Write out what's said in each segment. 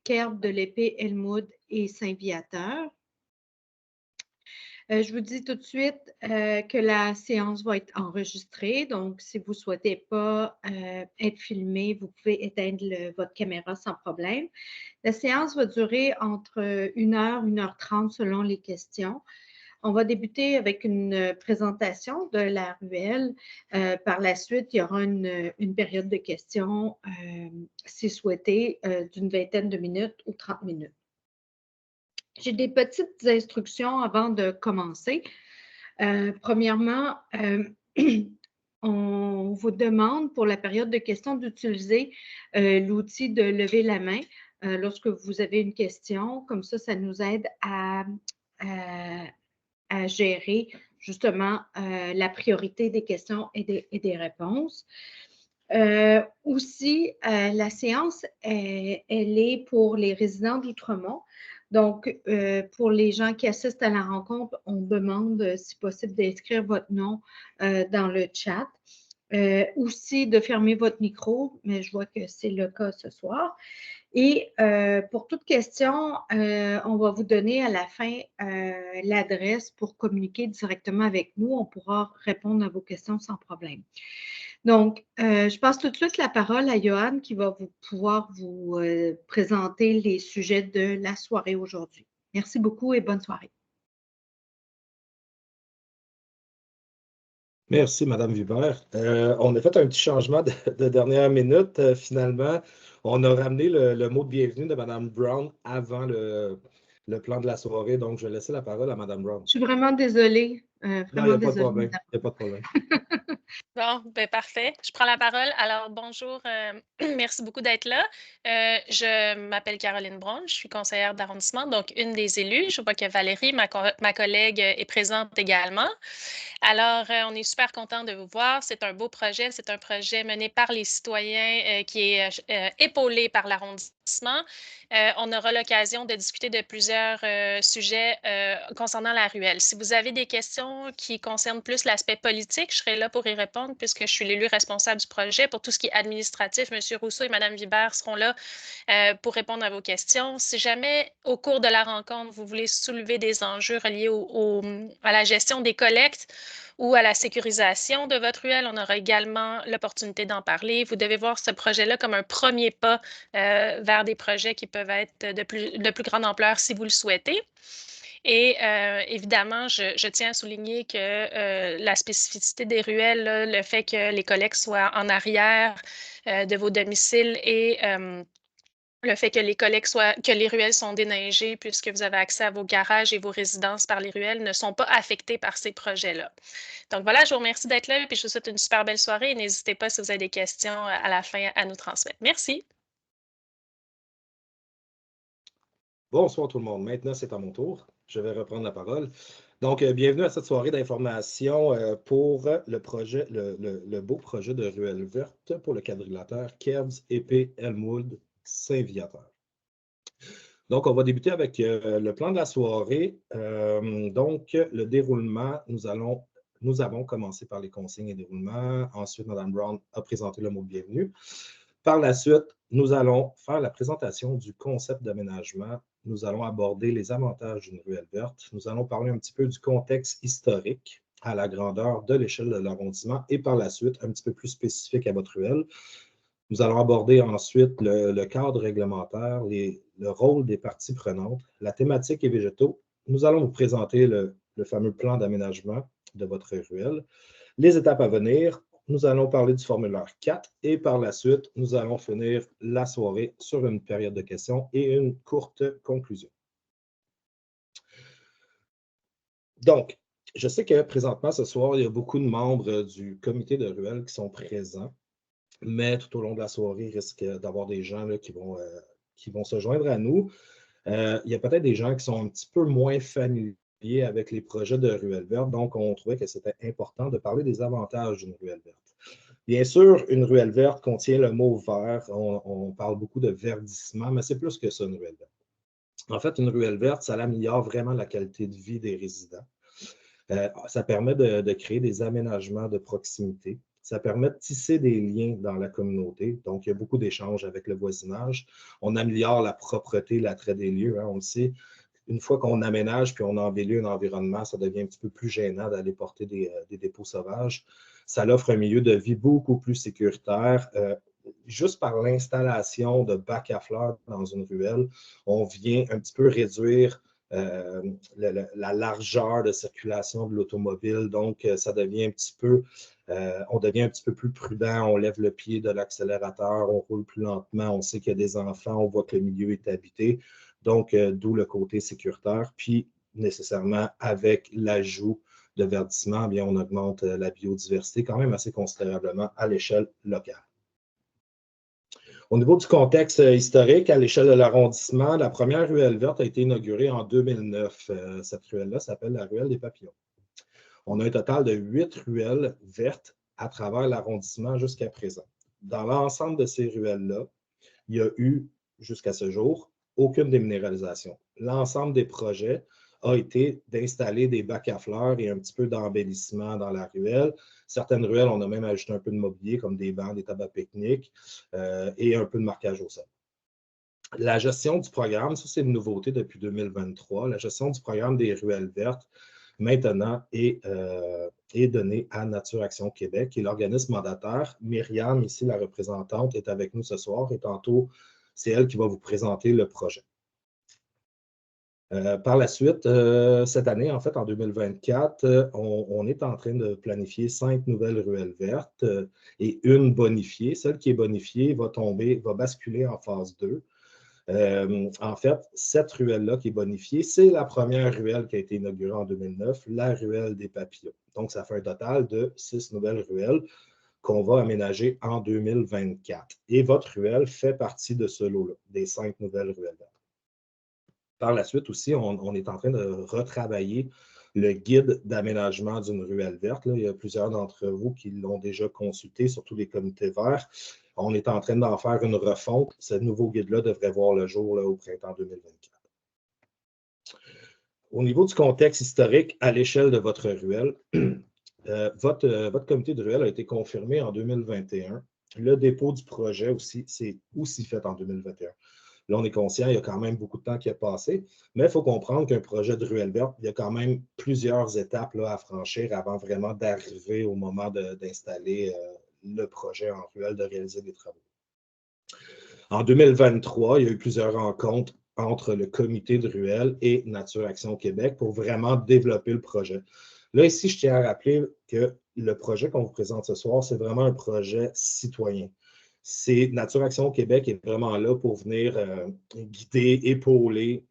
Kerb de l'Épée, Elmwood et Saint-Viateur. Je vous dis tout de suite que la séance va être enregistrée. Donc, si vous ne souhaitez pas être filmé, vous pouvez éteindre votre caméra sans problème. La séance va durer entre 1h, 1h30 selon les questions. On va débuter avec une présentation de la ruelle. Par la suite, il y aura une période de questions, si souhaité, d'une vingtaine de minutes ou 30 minutes. J'ai des petites instructions avant de commencer. Premièrement, on vous demande pour la période de questions d'utiliser l'outil de lever la main lorsque vous avez une question. Comme ça nous aide à gérer justement la priorité des questions et des réponses. Aussi, la séance, elle est pour les résidents d'Outremont. Donc, pour les gens qui assistent à la rencontre, on demande, si possible, d'inscrire votre nom dans le chat. Aussi, de fermer votre micro, mais je vois que c'est le cas ce soir. Et pour toute question, on va vous donner à la fin l'adresse pour communiquer directement avec nous. On pourra répondre à vos questions sans problème. Donc, je passe tout de suite la parole à Johan qui va pouvoir vous présenter les sujets de la soirée aujourd'hui. Merci beaucoup et bonne soirée. Merci, Mme Vibert. On a fait un petit changement de dernière minute. Finalement, on a ramené le mot de bienvenue de Mme Brown avant le plan de la soirée. Donc, je vais laisser la parole à Mme Brown. Je suis vraiment désolée. Non, il n'y a pas de problème. Il n'y a pas de problème. Bon, ben parfait. Je prends la parole. Alors, bonjour. Merci beaucoup d'être là. Je m'appelle Caroline Braun. Je suis conseillère d'arrondissement, donc une des élues. Je vois que Valérie, ma collègue, est présente également. Alors, on est super content de vous voir. C'est un beau projet. C'est un projet mené par les citoyens qui est épaulé par l'arrondissement. On aura l'occasion de discuter de plusieurs sujets concernant la ruelle. Si vous avez des questions qui concernent plus l'aspect politique, je serai là pour y répondre puisque je suis l'élu responsable du projet. Pour tout ce qui est administratif, M. Rousseau et Mme Vibert seront là pour répondre à vos questions. Si jamais, au cours de la rencontre, vous voulez soulever des enjeux reliés à la gestion des collectes ou à la sécurisation de votre ruelle, on aura également l'opportunité d'en parler. Vous devez voir ce projet-là comme un premier pas vers des projets qui peuvent être de plus grande ampleur si vous le souhaitez. Et évidemment, je tiens à souligner que la spécificité des ruelles, là, le fait que les collectes soient en arrière de vos domiciles et le fait que les ruelles sont déneigées puisque vous avez accès à vos garages et vos résidences par les ruelles ne sont pas affectés par ces projets-là. Donc voilà, je vous remercie d'être là et je vous souhaite une super belle soirée et n'hésitez pas si vous avez des questions à la fin à nous transmettre. Merci. Bonsoir tout le monde. Maintenant, c'est à mon tour. Je vais reprendre la parole. Donc, bienvenue à cette soirée d'information pour le beau projet de ruelle verte pour le quadrilatère Kerbs, Épée, Elmwood, Saint-Viateur. Donc, on va débuter avec le plan de la soirée. Donc, le déroulement, nous avons commencé par les consignes et déroulements. Ensuite, Mme Brown a présenté le mot de bienvenue. Par la suite, nous allons faire la présentation du concept d'aménagement. Nous allons aborder les avantages d'une ruelle verte. Nous allons parler un petit peu du contexte historique à la grandeur de l'échelle de l'arrondissement et par la suite, un petit peu plus spécifique à votre ruelle. Nous allons aborder ensuite le cadre réglementaire, le rôle des parties prenantes, la thématique et végétaux. Nous allons vous présenter le fameux plan d'aménagement de votre ruelle, les étapes à venir. Nous allons parler du formulaire 4 et par la suite, nous allons finir la soirée sur une période de questions et une courte conclusion. Donc, je sais que présentement, ce soir, il y a beaucoup de membres du comité de ruelle qui sont présents. Mais tout au long de la soirée, il risque d'avoir des gens là, qui vont se joindre à nous. Il y a peut-être des gens qui sont un petit peu moins familiers avec les projets de ruelle verte, donc on trouvait que c'était important de parler des avantages d'une ruelle verte. Bien sûr, une ruelle verte contient le mot vert. On parle beaucoup de verdissement, mais c'est plus que ça, une ruelle verte. En fait, une ruelle verte, ça améliore vraiment la qualité de vie des résidents. Ça permet de créer des aménagements de proximité. Ça permet de tisser des liens dans la communauté. Donc, il y a beaucoup d'échanges avec le voisinage. On améliore la propreté, l'attrait des lieux. Hein, on le sait, une fois qu'on aménage puis on embellit un environnement, ça devient un petit peu plus gênant d'aller porter des dépôts sauvages. Ça offre un milieu de vie beaucoup plus sécuritaire. Juste par l'installation de bacs à fleurs dans une ruelle, on vient un petit peu réduire la largeur de circulation de l'automobile. Donc, ça devient un petit peu, on devient un petit peu plus prudent. On lève le pied de l'accélérateur, on roule plus lentement. On sait qu'il y a des enfants, on voit que le milieu est habité. Donc, d'où le côté sécuritaire. Puis, nécessairement, avec l'ajout de verdissement, bien, on augmente la biodiversité quand même assez considérablement à l'échelle locale. Au niveau du contexte historique, à l'échelle de l'arrondissement, la première ruelle verte a été inaugurée en 2009. Cette ruelle-là s'appelle la ruelle des Papillons. On a un total de 8 ruelles vertes à travers l'arrondissement jusqu'à présent. Dans l'ensemble de ces ruelles-là, il y a eu, jusqu'à ce jour, aucune déminéralisation. L'ensemble des projets a été d'installer des bacs à fleurs et un petit peu d'embellissement dans la ruelle. Certaines ruelles, on a même ajouté un peu de mobilier, comme des bancs, des tables à pique-nique et un peu de marquage au sol. La gestion du programme, ça c'est une nouveauté depuis 2023, la gestion du programme des ruelles vertes, maintenant, est donnée à Nature Action Québec, qui est l'organisme mandataire. Myriam, ici, la représentante, est avec nous ce soir et tantôt, c'est elle qui va vous présenter le projet. Par la suite, cette année, en fait, en 2024, on est en train de planifier 5 nouvelles ruelles vertes et une bonifiée. Celle qui est bonifiée va basculer en phase 2. En fait, cette ruelle-là qui est bonifiée, c'est la première ruelle qui a été inaugurée en 2009, la ruelle des Papillons. Donc, ça fait un total de 6 nouvelles ruelles qu'on va aménager en 2024. Et votre ruelle fait partie de ce lot-là, des 5 nouvelles ruelles vertes. Par la suite aussi, on est en train de retravailler le guide d'aménagement d'une ruelle verte. Là, il y a plusieurs d'entre vous qui l'ont déjà consulté, surtout les comités verts. On est en train d'en faire une refonte. Ce nouveau guide-là devrait voir le jour là, au printemps 2024. Au niveau du contexte historique à l'échelle de votre ruelle, votre comité de ruelle a été confirmé en 2021. Le dépôt du projet aussi, c'est aussi fait en 2021. Là, on est conscient, il y a quand même beaucoup de temps qui a passé, mais il faut comprendre qu'un projet de ruelle verte, il y a quand même plusieurs étapes là, à franchir avant vraiment d'arriver au moment d'installer le projet en ruelle, de réaliser des travaux. En 2023, il y a eu plusieurs rencontres entre le comité de ruelle et Nature Action Québec pour vraiment développer le projet. Là, ici, je tiens à rappeler que le projet qu'on vous présente ce soir, c'est vraiment un projet citoyen. Nature Action Québec est vraiment là pour venir guider, épauler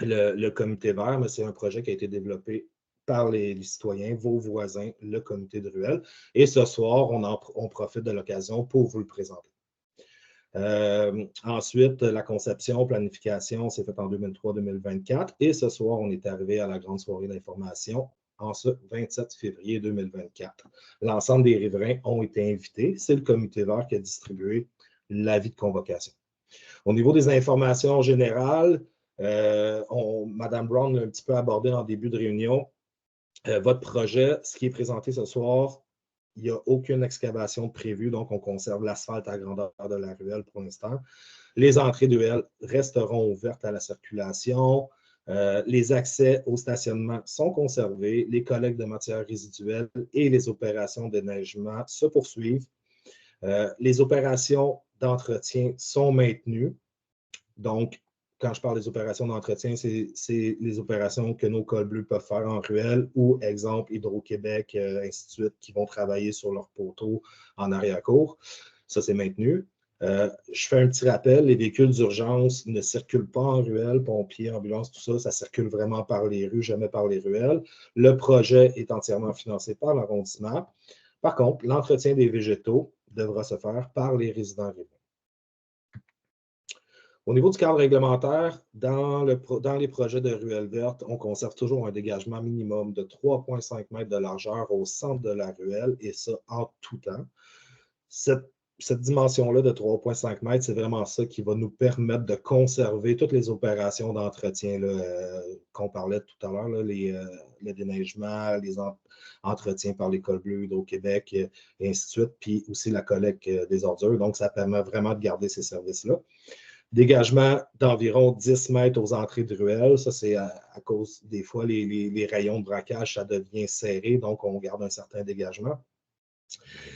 le comité vert, mais c'est un projet qui a été développé par les citoyens, vos voisins, le comité de ruelle. Et ce soir, on profite de l'occasion pour vous le présenter. Ensuite, la conception, planification, c'est fait en 2023-2024. Et ce soir, on est arrivé à la grande soirée d'information en ce 27 février 2024. L'ensemble des riverains ont été invités. C'est le comité vert qui a distribué l'avis de convocation. Au niveau des informations générales, Mme Brown l'a un petit peu abordé en début de réunion. Votre projet, ce qui est présenté ce soir, il n'y a aucune excavation prévue, donc on conserve l'asphalte à grandeur de la ruelle pour l'instant. Les entrées de ruelle resteront ouvertes à la circulation. Les accès au stationnement sont conservés. Les collectes de matières résiduelles et les opérations de neigement se poursuivent. Les opérations d'entretien sont maintenues. Donc, quand je parle des opérations d'entretien, c'est les opérations que nos cols bleus peuvent faire en ruelle ou, exemple, Hydro-Québec, ainsi de suite, qui vont travailler sur leurs poteaux en arrière-cour. Ça, c'est maintenu. Je fais un petit rappel, les véhicules d'urgence ne circulent pas en ruelle, pompiers, ambulances, tout ça, ça circule vraiment par les rues, jamais par les ruelles. Le projet est entièrement financé par l'arrondissement. Par contre, l'entretien des végétaux devra se faire par les résidents riverains. Au niveau du cadre réglementaire, dans les projets de ruelles vertes, on conserve toujours un dégagement minimum de 3,5 mètres de largeur au centre de la ruelle, et ça en tout temps. Cette cette dimension-là de 3,5 mètres, c'est vraiment ça qui va nous permettre de conserver toutes les opérations d'entretien qu'on parlait tout à l'heure, le déneigement, les entretiens par l'École bleue d'Hydro-Québec, et ainsi de suite, puis aussi la collecte des ordures. Donc, ça permet vraiment de garder ces services-là. Dégagement d'environ 10 mètres aux entrées de ruelles. Ça, c'est à cause, des fois, les rayons de braquage, ça devient serré, donc on garde un certain dégagement.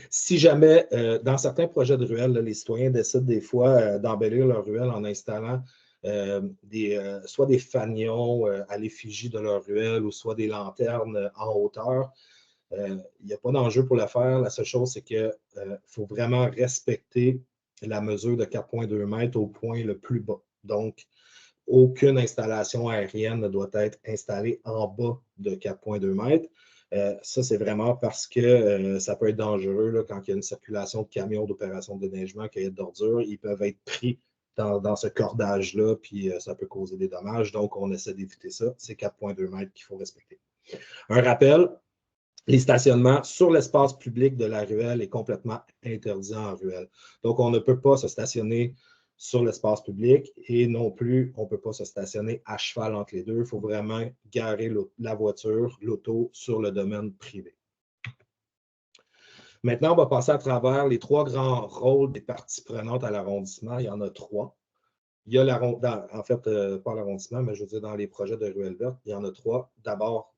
Si jamais, dans certains projets de ruelles, les citoyens décident des fois d'embellir leur ruelle en installant soit des fanions à l'effigie de leur ruelle ou soit des lanternes en hauteur, il n'y a pas d'enjeu pour le faire. La seule chose, c'est qu'il faut vraiment respecter la mesure de 4,2 mètres au point le plus bas. Donc, aucune installation aérienne ne doit être installée en bas de 4,2 mètres. Ça, c'est vraiment parce que ça peut être dangereux là, quand il y a une circulation de camions d'opération de déneigement, cueillette d'ordures. Ils peuvent être pris dans ce cordage-là, puis ça peut causer des dommages. Donc, on essaie d'éviter ça. C'est 4,2 mètres qu'il faut respecter. Un rappel, les stationnements sur l'espace public de la ruelle est complètement interdit en ruelle. Donc, on ne peut pas se stationner sur l'espace public et non plus, on ne peut pas se stationner à cheval entre les deux. Il faut vraiment garer la voiture, l'auto, sur le domaine privé. Maintenant, on va passer à travers les 3 grands rôles des parties prenantes à l'arrondissement. Il y en a 3. Il y a en fait, pas l'arrondissement, mais je veux dire dans les projets de ruelle verte, il y en a 3. D'abord,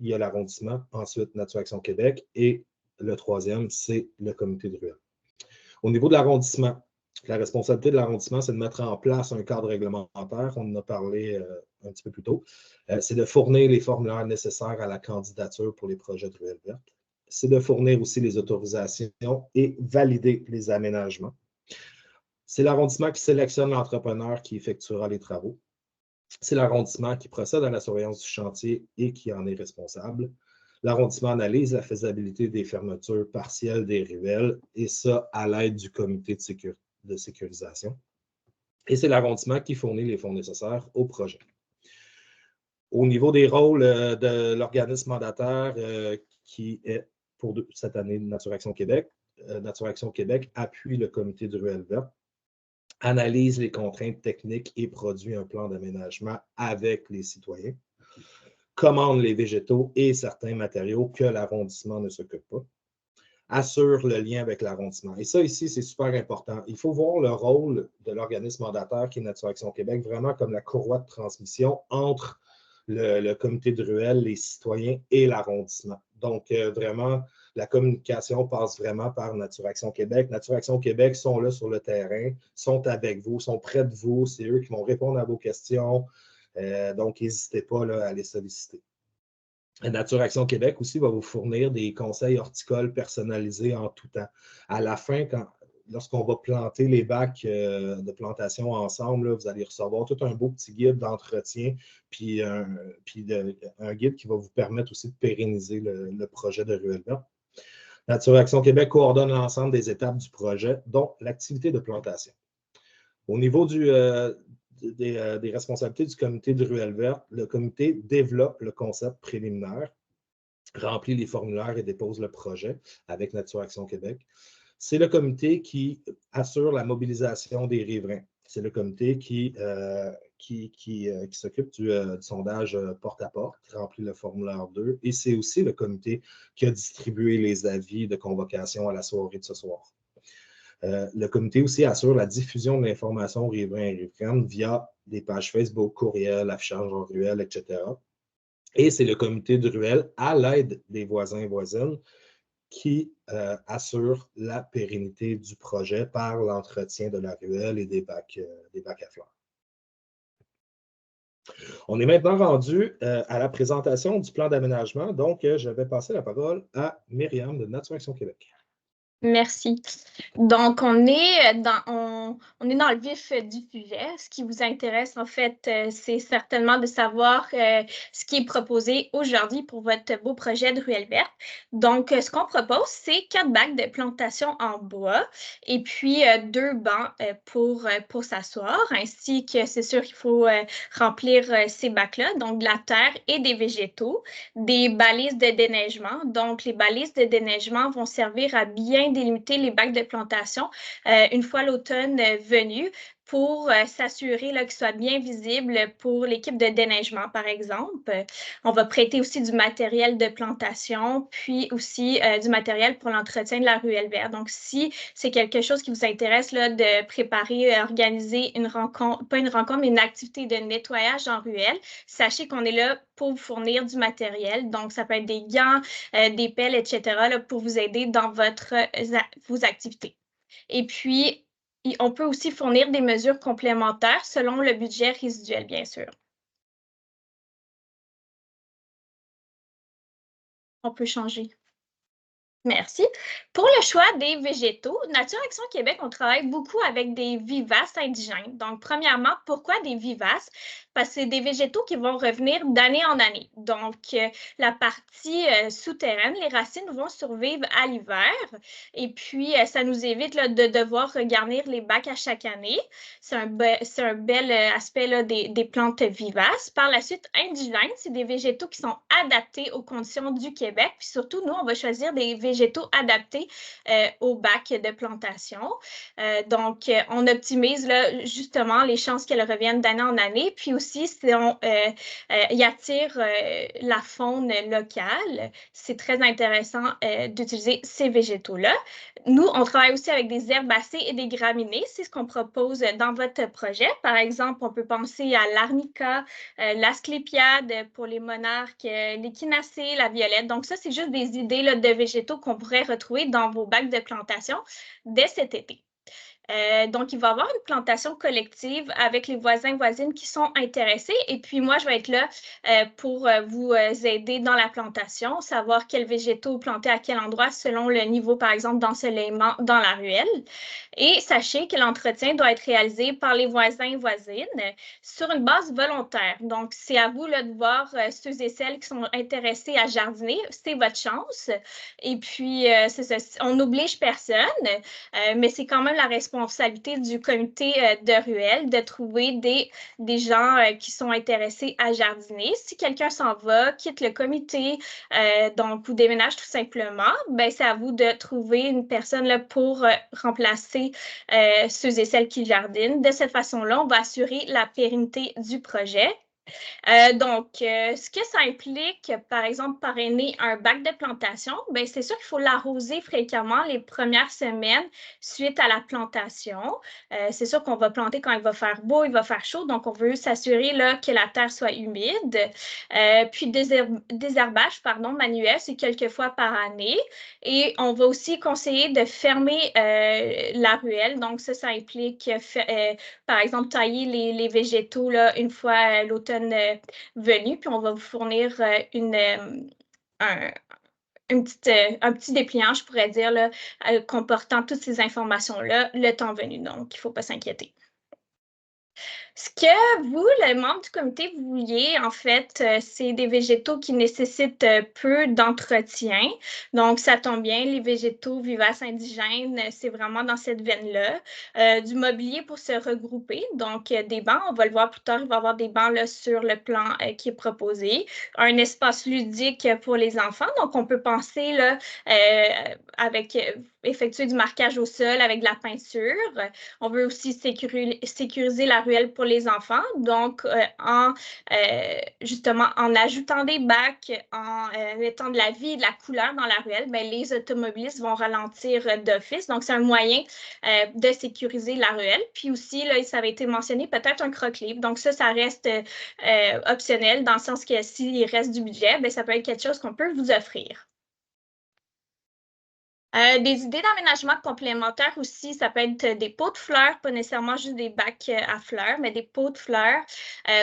il y a l'arrondissement, ensuite Nature Action Québec et le 3e, c'est le comité de ruelle. Au niveau de l'arrondissement, la responsabilité de l'arrondissement, c'est de mettre en place un cadre réglementaire. On en a parlé un petit peu plus tôt. C'est de fournir les formulaires nécessaires à la candidature pour les projets de ruelle verte. C'est de fournir aussi les autorisations et valider les aménagements. C'est l'arrondissement qui sélectionne l'entrepreneur qui effectuera les travaux. C'est l'arrondissement qui procède à la surveillance du chantier et qui en est responsable. L'arrondissement analyse la faisabilité des fermetures partielles des ruelles, et ça à l'aide du comité de sécurisation. Et c'est l'arrondissement qui fournit les fonds nécessaires au projet. Au niveau des rôles de l'organisme mandataire qui est pour cette année Nature Action Québec, Nature Action Québec appuie le comité de ruelle verte, analyse les contraintes techniques et produit un plan d'aménagement avec les citoyens, commande les végétaux et certains matériaux que l'arrondissement ne s'occupe pas, assure le lien avec l'arrondissement. Et ça, ici, c'est super important. Il faut voir le rôle de l'organisme mandataire qui est Nature Action Québec vraiment comme la courroie de transmission entre le comité de ruelle, les citoyens et l'arrondissement. Donc, vraiment, la communication passe vraiment par Nature Action Québec. Nature Action Québec sont là sur le terrain, sont avec vous, sont près de vous. C'est eux qui vont répondre à vos questions. Donc, n'hésitez pas là, à les solliciter. Nature Action Québec aussi va vous fournir des conseils horticoles personnalisés en tout temps. À la fin, lorsqu'on va planter les bacs de plantation ensemble, là, vous allez recevoir tout un beau petit guide d'entretien, puis un guide qui va vous permettre aussi de pérenniser le projet de ruelle verte. Nature Action Québec coordonne l'ensemble des étapes du projet, dont l'activité de plantation. Au niveau des responsabilités du comité de ruelle verte, le comité développe le concept préliminaire, remplit les formulaires et dépose le projet avec Nature Action Québec. C'est le comité qui assure la mobilisation des riverains. C'est le comité qui s'occupe du sondage porte-à-porte, qui remplit le formulaire 2. Et c'est aussi le comité qui a distribué les avis de convocation à la soirée de ce soir. Le comité aussi assure la diffusion de l'information aux riverains et riveraines via des pages Facebook, courriel, affichage en ruelle, etc. Et c'est le comité de ruelle, à l'aide des voisins et voisines, qui assure la pérennité du projet par l'entretien de la ruelle et des bacs à fleurs. On est maintenant rendu à la présentation du plan d'aménagement. Donc, je vais passer la parole à Myriam de Nature Action Québec. Merci. Donc, on on est dans le vif du sujet. Ce qui vous intéresse, en fait, c'est certainement de savoir ce qui est proposé aujourd'hui pour votre beau projet de ruelle verte. Donc, ce qu'on propose, c'est 4 bacs de plantation en bois et puis 2 bancs pour s'asseoir, ainsi que c'est sûr qu'il faut remplir ces bacs-là, donc de la terre et des végétaux, des balises de déneigement. Donc, les balises de déneigement vont servir à bien délimiter les bacs de plantation une fois l'automne venu pour s'assurer qu'ils soient bien visibles pour l'équipe de déneigement, par exemple. On va prêter aussi du matériel de plantation, puis aussi du matériel pour l'entretien de la ruelle verte. Donc, si c'est quelque chose qui vous intéresse là, de préparer, organiser une rencontre, pas une rencontre, mais une activité de nettoyage en ruelle, sachez qu'on est là pour vous fournir du matériel. Donc, ça peut être des gants, des pelles, etc., là, pour vous aider dans vos activités. Et puis, on peut aussi fournir des mesures complémentaires selon le budget résiduel, bien sûr. On peut changer. Merci. Pour le choix des végétaux, Nature Action Québec, on travaille beaucoup avec des vivaces indigènes. Donc, premièrement, pourquoi des vivaces? Parce que c'est des végétaux qui vont revenir d'année en année. Donc, la partie souterraine, les racines vont survivre à l'hiver. Et puis, ça nous évite là, de devoir regarnir les bacs à chaque année. C'est un bel aspect là, des plantes vivaces. Par la suite, indigènes, c'est des végétaux qui sont adaptés aux conditions du Québec. Puis surtout, nous, on va choisir des végétaux adaptés au bac de plantation. Donc, on optimise là, justement les chances qu'elles reviennent d'année en année. Puis aussi, il attire la faune locale. C'est très intéressant d'utiliser ces végétaux-là. Nous, on travaille aussi avec des herbacées et des graminées. C'est ce qu'on propose dans votre projet. Par exemple, on peut penser à l'arnica, l'asclépiade pour les monarques, l'échinacée, la violette. Donc, ça, c'est juste des idées là, de végétaux qu'on pourrait retrouver dans vos bacs de plantation dès cet été. Donc, il va y avoir une plantation collective avec les voisins et voisines qui sont intéressés. Et puis, moi, je vais être là pour vous aider dans la plantation, savoir quels végétaux planter à quel endroit selon le niveau, par exemple, d'ensoleillement dans la ruelle. Et sachez que l'entretien doit être réalisé par les voisins et voisines sur une base volontaire. Donc, c'est à vous là, de voir ceux et celles qui sont intéressés à jardiner. C'est votre chance. Et puis, c'est ça, on n'oblige personne, mais c'est quand même la responsabilité du comité de ruelle de trouver des gens qui sont intéressés à jardiner. Si quelqu'un s'en va, quitte le comité, donc ou déménage tout simplement, ben, c'est à vous de trouver une personne là, pour remplacer ceux et celles qui jardinent. De cette façon-là, on va assurer la pérennité du projet. Donc, ce que ça implique, par exemple, parrainer un bac de plantation, bien, c'est sûr qu'il faut l'arroser fréquemment les premières semaines suite à la plantation. C'est sûr qu'on va planter quand il va faire beau, il va faire chaud, donc on veut s'assurer là, que la terre soit humide. Puis, désherbage, manuel, c'est quelques fois par année. Et on va aussi conseiller de fermer la ruelle. Donc, ça implique, par exemple, tailler les végétaux là, une fois l'automne venu, puis on va vous fournir un petit dépliant, je pourrais dire, là, comportant toutes ces informations-là le temps venu. Donc, il ne faut pas s'inquiéter. Ce que vous, le membre du comité, vous vouliez, en fait, c'est des végétaux qui nécessitent peu d'entretien. Donc, ça tombe bien, les végétaux vivaces indigènes, c'est vraiment dans cette veine-là. Du mobilier pour se regrouper. Donc, des bancs, on va le voir plus tard, il va y avoir des bancs là, sur le plan qui est proposé. Un espace ludique pour les enfants. Donc, on peut penser là, effectuer du marquage au sol avec de la peinture. On veut aussi sécuriser la ruelle pour les enfants. Donc, justement, en ajoutant des bacs, en mettant de la vie et de la couleur dans la ruelle, bien, les automobilistes vont ralentir d'office. Donc, c'est un moyen de sécuriser la ruelle. Puis aussi, là, ça avait été mentionné, peut-être un croque-livre. Donc, ça reste optionnel dans le sens que s'il reste du budget, bien, ça peut être quelque chose qu'on peut vous offrir. Des idées d'aménagement complémentaires aussi, ça peut être des pots de fleurs, pas nécessairement juste des bacs à fleurs, mais des pots de fleurs.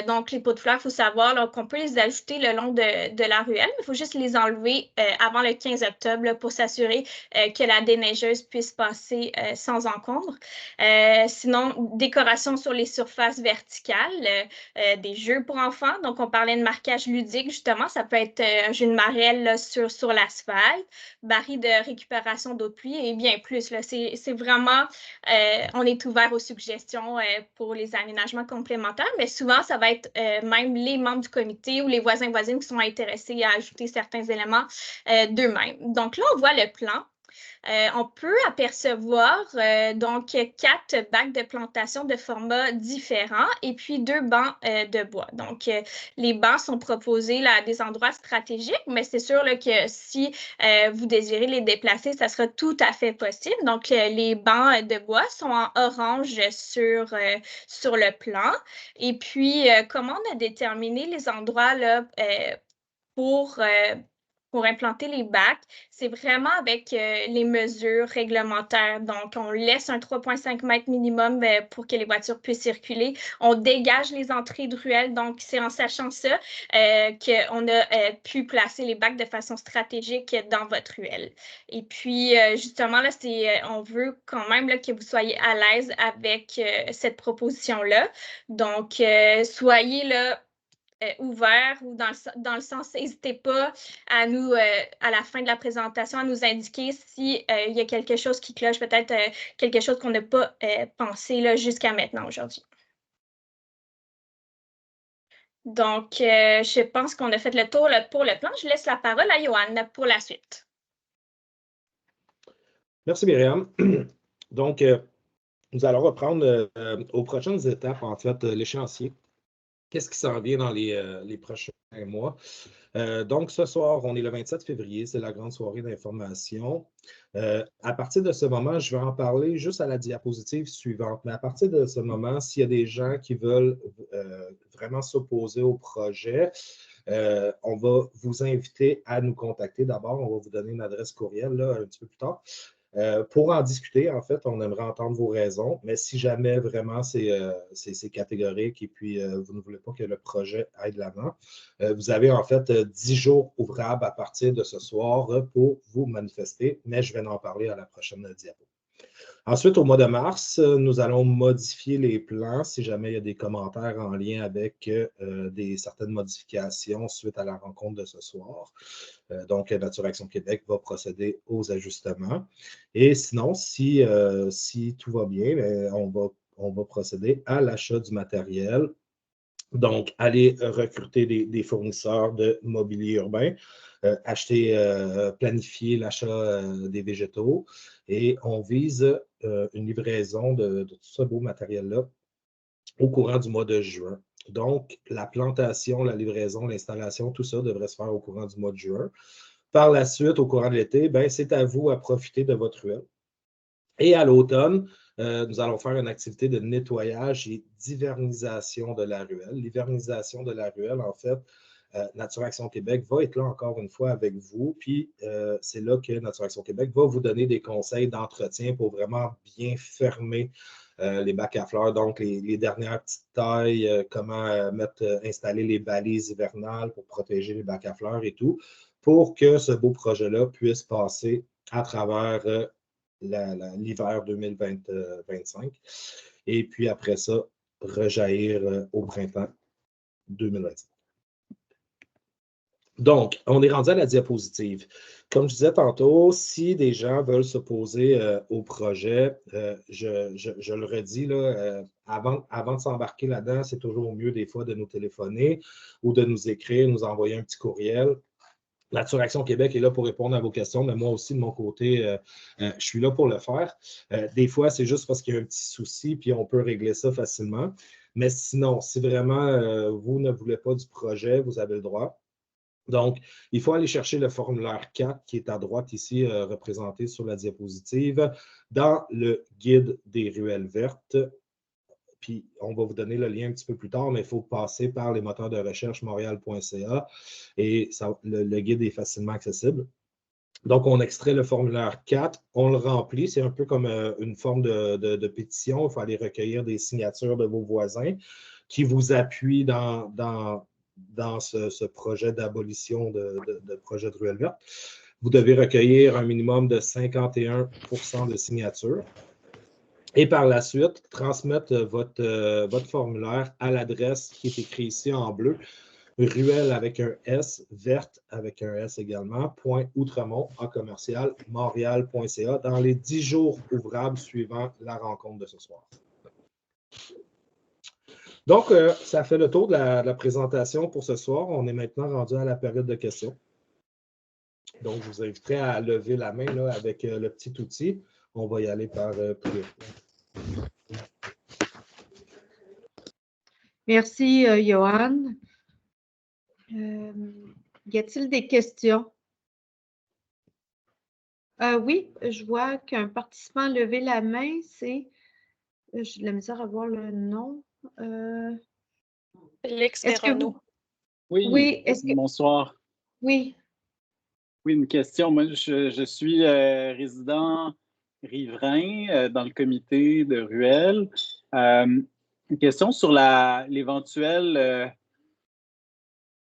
Donc, les pots de fleurs, il faut savoir qu'on peut les ajouter le long de la ruelle, mais il faut juste les enlever avant le 15 octobre là, pour s'assurer que la déneigeuse puisse passer sans encombre. Sinon, décoration sur les surfaces verticales, des jeux pour enfants. Donc, on parlait de marquage ludique, justement. Ça peut être un jeu de marelle là, sur l'asphalte, baril de récupération d'eau de pluie et bien plus. C'est vraiment, on est ouvert aux suggestions pour les aménagements complémentaires, mais souvent, ça va être même les membres du comité ou les voisins-voisines qui sont intéressés à ajouter certains éléments d'eux-mêmes. Donc là, on voit le plan. On peut apercevoir donc 4 bacs de plantation de formats différents et puis 2 bancs de bois. Donc, les bancs sont proposés là, à des endroits stratégiques, mais c'est sûr là, que si vous désirez les déplacer, ça sera tout à fait possible. Donc, les bancs de bois sont en orange sur le plan. Et puis, comment on a déterminé les endroits là, pour implanter les bacs, c'est vraiment avec les mesures réglementaires. Donc, on laisse un 3,5 mètres minimum pour que les voitures puissent circuler. On dégage les entrées de ruelles. Donc, c'est en sachant ça qu'on a pu placer les bacs de façon stratégique dans votre ruelle. Et puis, justement, là, on veut quand même là, que vous soyez à l'aise avec cette proposition-là. Donc, soyez là, ouvert ou dans le sens, n'hésitez pas à nous, à la fin de la présentation, à nous indiquer s'il y a quelque chose qui cloche, peut-être quelque chose qu'on n'a pas pensé jusqu'à maintenant aujourd'hui. Donc, je pense qu'on a fait le tour pour le plan. Je laisse la parole à Johan pour la suite. Merci, Myriam. Donc, nous allons reprendre aux prochaines étapes, en fait, l'échéancier. Qu'est-ce qui s'en vient dans les prochains mois? Donc, ce soir, on est le 27 février, c'est la grande soirée d'information. À partir de ce moment, je vais en parler juste à la diapositive suivante. Mais à partir de ce moment, s'il y a des gens qui veulent vraiment s'opposer au projet, on va vous inviter à nous contacter. D'abord, on va vous donner une adresse courriel là, un petit peu plus tard. Pour en discuter, en fait, on aimerait entendre vos raisons, mais si jamais vraiment c'est catégorique et puis vous ne voulez pas que le projet aille de l'avant, vous avez en fait 10 jours ouvrables à partir de ce soir pour vous manifester, mais je vais en parler à la prochaine diapo. Ensuite, au mois de mars, nous allons modifier les plans si jamais il y a des commentaires en lien avec certaines modifications suite à la rencontre de ce soir. Donc, Nature Action Québec va procéder aux ajustements. Et sinon, si tout va bien, on va procéder à l'achat du matériel. Donc, aller recruter des fournisseurs de mobilier urbain, planifier l'achat des végétaux et on vise une livraison de tout ce beau matériel-là au courant du mois de juin. Donc, la plantation, la livraison, l'installation, tout ça devrait se faire au courant du mois de juin. Par la suite, au courant de l'été, c'est à vous à profiter de votre ruelle. Et à l'automne, nous allons faire une activité de nettoyage et d'hivernisation de la ruelle. L'hivernisation de la ruelle, en fait, Nature Action Québec va être là encore une fois avec vous. Puis, c'est là que Nature Action Québec va vous donner des conseils d'entretien pour vraiment bien fermer les bacs à fleurs. Donc, les dernières petites tailles, comment installer les balises hivernales pour protéger les bacs à fleurs et tout, pour que ce beau projet-là puisse passer à travers l'hiver 2025. Et puis après ça, rejaillir au printemps 2025. Donc, on est rendu à la diapositive. Comme je disais tantôt, si des gens veulent s'opposer au projet, je le redis, là, avant de s'embarquer là-dedans, c'est toujours mieux des fois de nous téléphoner ou de nous écrire, nous envoyer un petit courriel. Nature Action Québec est là pour répondre à vos questions, mais moi aussi, de mon côté, je suis là pour le faire. Des fois, c'est juste parce qu'il y a un petit souci, puis on peut régler ça facilement. Mais sinon, si vraiment vous ne voulez pas du projet, vous avez le droit. Donc, il faut aller chercher le formulaire 4 qui est à droite ici, représenté sur la diapositive, dans le guide des ruelles vertes. Puis, on va vous donner le lien un petit peu plus tard, mais il faut passer par les moteurs de recherche montréal.ca et le guide est facilement accessible. Donc, on extrait le formulaire 4, on le remplit. C'est un peu comme une forme de pétition. Il faut aller recueillir des signatures de vos voisins qui vous appuient dans ce projet d'abolition de projet de ruelle verte. Vous devez recueillir un minimum de 51% de signatures. Et par la suite, transmettre votre formulaire à l'adresse qui est écrite ici en bleu, ruelle avec un S, verte avec un S également, .outremont, @montréal.ca, dans les 10 jours ouvrables suivant la rencontre de ce soir. Donc, ça fait le tour de la présentation pour ce soir. On est maintenant rendu à la période de questions. Donc, je vous inviterai à lever la main là, avec le petit outil. On va y aller par priorité. Merci, Johan. Y a-t-il des questions? Oui, je vois qu'un participant a levé la main, c'est... J'ai de la misère à voir le nom. Félix Est-ce que Véronneau. vous... Oui, Oui, est-ce que... bonsoir. Oui, Oui, une question. Moi, je suis résident riverain dans le comité de Ruelle. Une question sur l'éventuel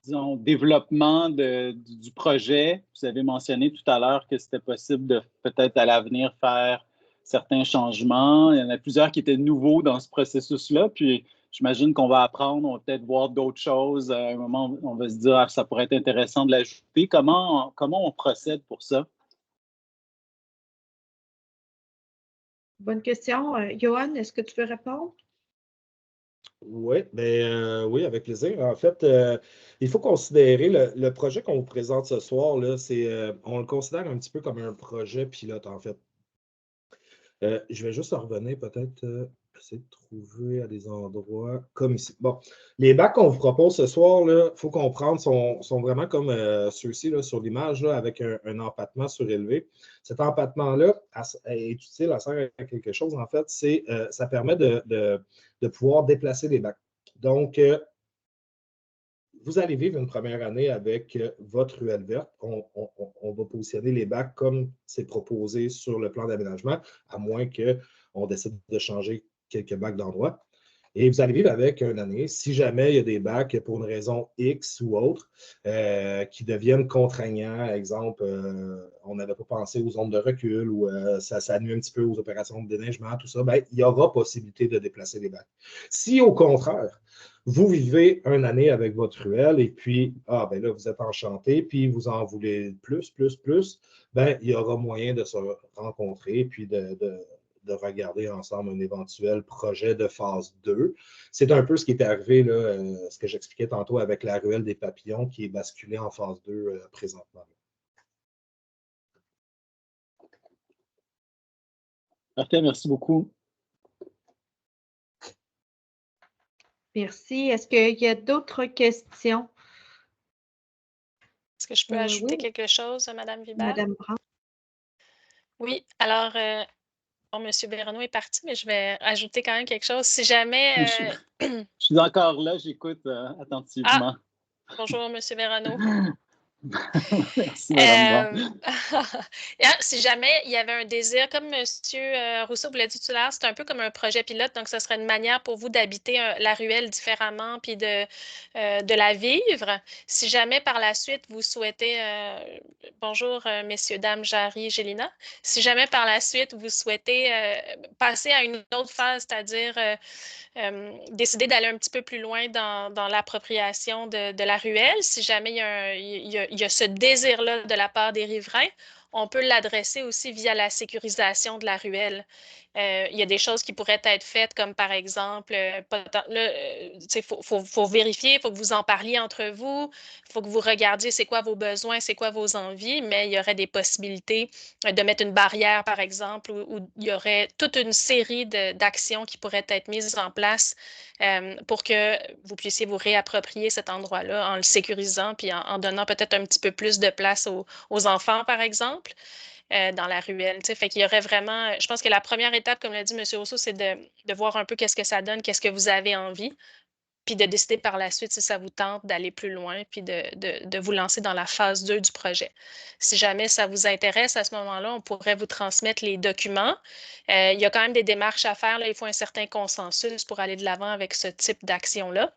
disons, développement du projet. Vous avez mentionné tout à l'heure que c'était possible de peut-être à l'avenir faire certains changements. Il y en a plusieurs qui étaient nouveaux dans ce processus-là. Puis j'imagine qu'on va apprendre, on va peut-être voir d'autres choses. À un moment, on va se dire ah, ça pourrait être intéressant de l'ajouter. Comment on procède pour ça? bonne question. Johan, est-ce que tu veux répondre? Oui, oui, avec plaisir. En fait, il faut considérer le projet qu'on vous présente ce soir, là, on le considère un petit peu comme un projet pilote, en fait. Je vais juste en revenir peut-être, essayer de trouver à des endroits comme ici. Bon, les bacs qu'on vous propose ce soir, il faut comprendre, sont vraiment comme ceux-ci là, sur l'image avec un empattement surélevé. Cet empattement-là est utile, à sert à quelque chose, en fait, ça permet de pouvoir déplacer les bacs. Donc, vous allez vivre une première année avec votre ruelle verte. On va positionner les bacs comme c'est proposé sur le plan d'aménagement, à moins qu'on décide de changer quelques bacs d'endroit. Et vous allez vivre avec une année. Si jamais il y a des bacs pour une raison X ou autre qui deviennent contraignants, exemple, on n'avait pas pensé aux zones de recul ou ça nuit un petit peu aux opérations de déneigement, tout ça, bien, il y aura possibilité de déplacer les bacs. Si au contraire, vous vivez une année avec votre ruelle et puis, ben là, vous êtes enchanté, puis vous en voulez plus, ben, il y aura moyen de se rencontrer puis de regarder ensemble un éventuel projet de phase 2. C'est un peu ce qui est arrivé, là, ce que j'expliquais tantôt avec la ruelle des papillons qui est basculée en phase 2 présentement. Parfait, merci beaucoup. Merci. Est-ce qu'il y a d'autres questions? Est-ce que je peux ajouter oui. quelque chose, Mme Vibert? Madame Brand. Oui, alors, bon, M. Véronneau est parti, mais je vais ajouter quand même quelque chose. Si jamais... Je suis encore là, j'écoute attentivement. Bonjour, M. Véronneau. Merci, Mme Si jamais il y avait un désir, comme M. Rousseau vous l'a dit tout à l'heure, c'est un peu comme un projet pilote, donc ce serait une manière pour vous d'habiter la ruelle différemment puis de la vivre. Si jamais par la suite vous souhaitez, bonjour messieurs, dames, Jarry, Gélina, si jamais par la suite vous souhaitez passer à une autre phase, c'est-à-dire décider d'aller un petit peu plus loin dans l'appropriation de la ruelle. Si jamais il y a ce désir-là de la part des riverains, on peut l'adresser aussi via la sécurisation de la ruelle. Il y a des choses qui pourraient être faites, comme par exemple, il faut vérifier, il faut que vous en parliez entre vous, il faut que vous regardiez c'est quoi vos besoins, c'est quoi vos envies, mais il y aurait des possibilités de mettre une barrière, par exemple, où il y aurait toute une série d'actions qui pourraient être mises en place pour que vous puissiez vous réapproprier cet endroit-là en le sécurisant puis en donnant peut-être un petit peu plus de place aux enfants, par exemple. Dans la ruelle. Fait qu'il y aurait vraiment, je pense que la première étape, comme l'a dit M. Rousseau, c'est de voir un peu qu'est-ce que ça donne, qu'est-ce que vous avez envie. puis de décider par la suite si ça vous tente d'aller plus loin, puis de vous lancer dans la phase 2 du projet. Si jamais ça vous intéresse, à ce moment-là, on pourrait vous transmettre les documents. Il y a quand même des démarches à faire, là. Il faut un certain consensus pour aller de l'avant avec ce type d'action-là.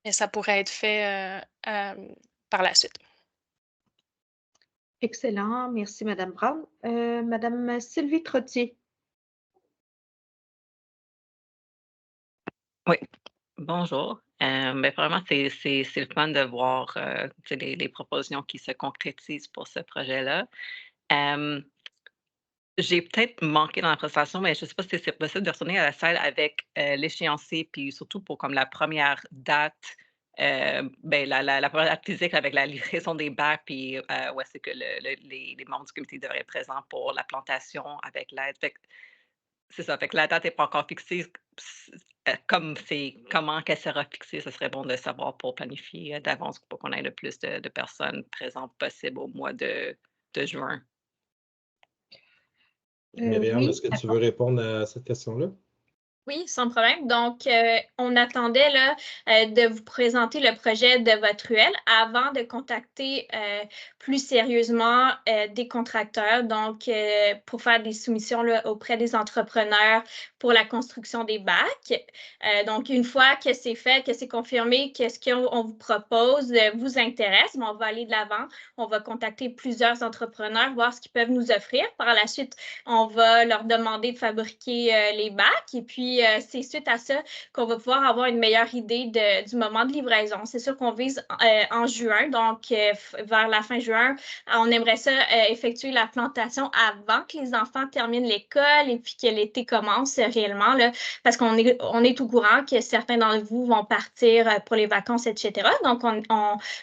Mais ça pourrait être fait par la suite. Excellent. Merci, Mme Brown. Mme Sylvie Trottier. Oui, bonjour. Vraiment, c'est le fun de voir les propositions qui se concrétisent pour ce projet-là. J'ai peut-être manqué dans la présentation, mais je ne sais pas si c'est possible de retourner à la salle avec l'échéancier, puis surtout pour comme la première date, la première date physique avec la livraison des bacs, puis où est-ce que les membres du comité devraient être présents pour la plantation avec l'aide. C'est ça, fait que la date n'est pas encore fixée. Comment qu'elle sera fixée, ce serait bon de savoir pour planifier d'avance pour qu'on ait le plus de personnes présentes possible au mois de juin. Myriam, Oui, est-ce que tu veux répondre à cette question-là? Oui, sans problème. Donc, on attendait là, de vous présenter le projet de votre ruelle avant de contacter plus sérieusement des contracteurs, donc pour faire des soumissions là, auprès des entrepreneurs pour la construction des bacs. Donc, une fois que c'est fait, que c'est confirmé, que ce qu'on vous propose vous intéresse, on va aller de l'avant. On va contacter plusieurs entrepreneurs, voir ce qu'ils peuvent nous offrir. Par la suite, on va leur demander de fabriquer les bacs et puis c'est suite à ça qu'on va pouvoir avoir une meilleure idée du moment de livraison. C'est sûr qu'on vise en juin, donc vers la fin juin, on aimerait ça effectuer la plantation avant que les enfants terminent l'école et puis que l'été commence réellement, là, parce qu'on est au courant que certains d'entre vous vont partir pour les vacances, etc. Donc,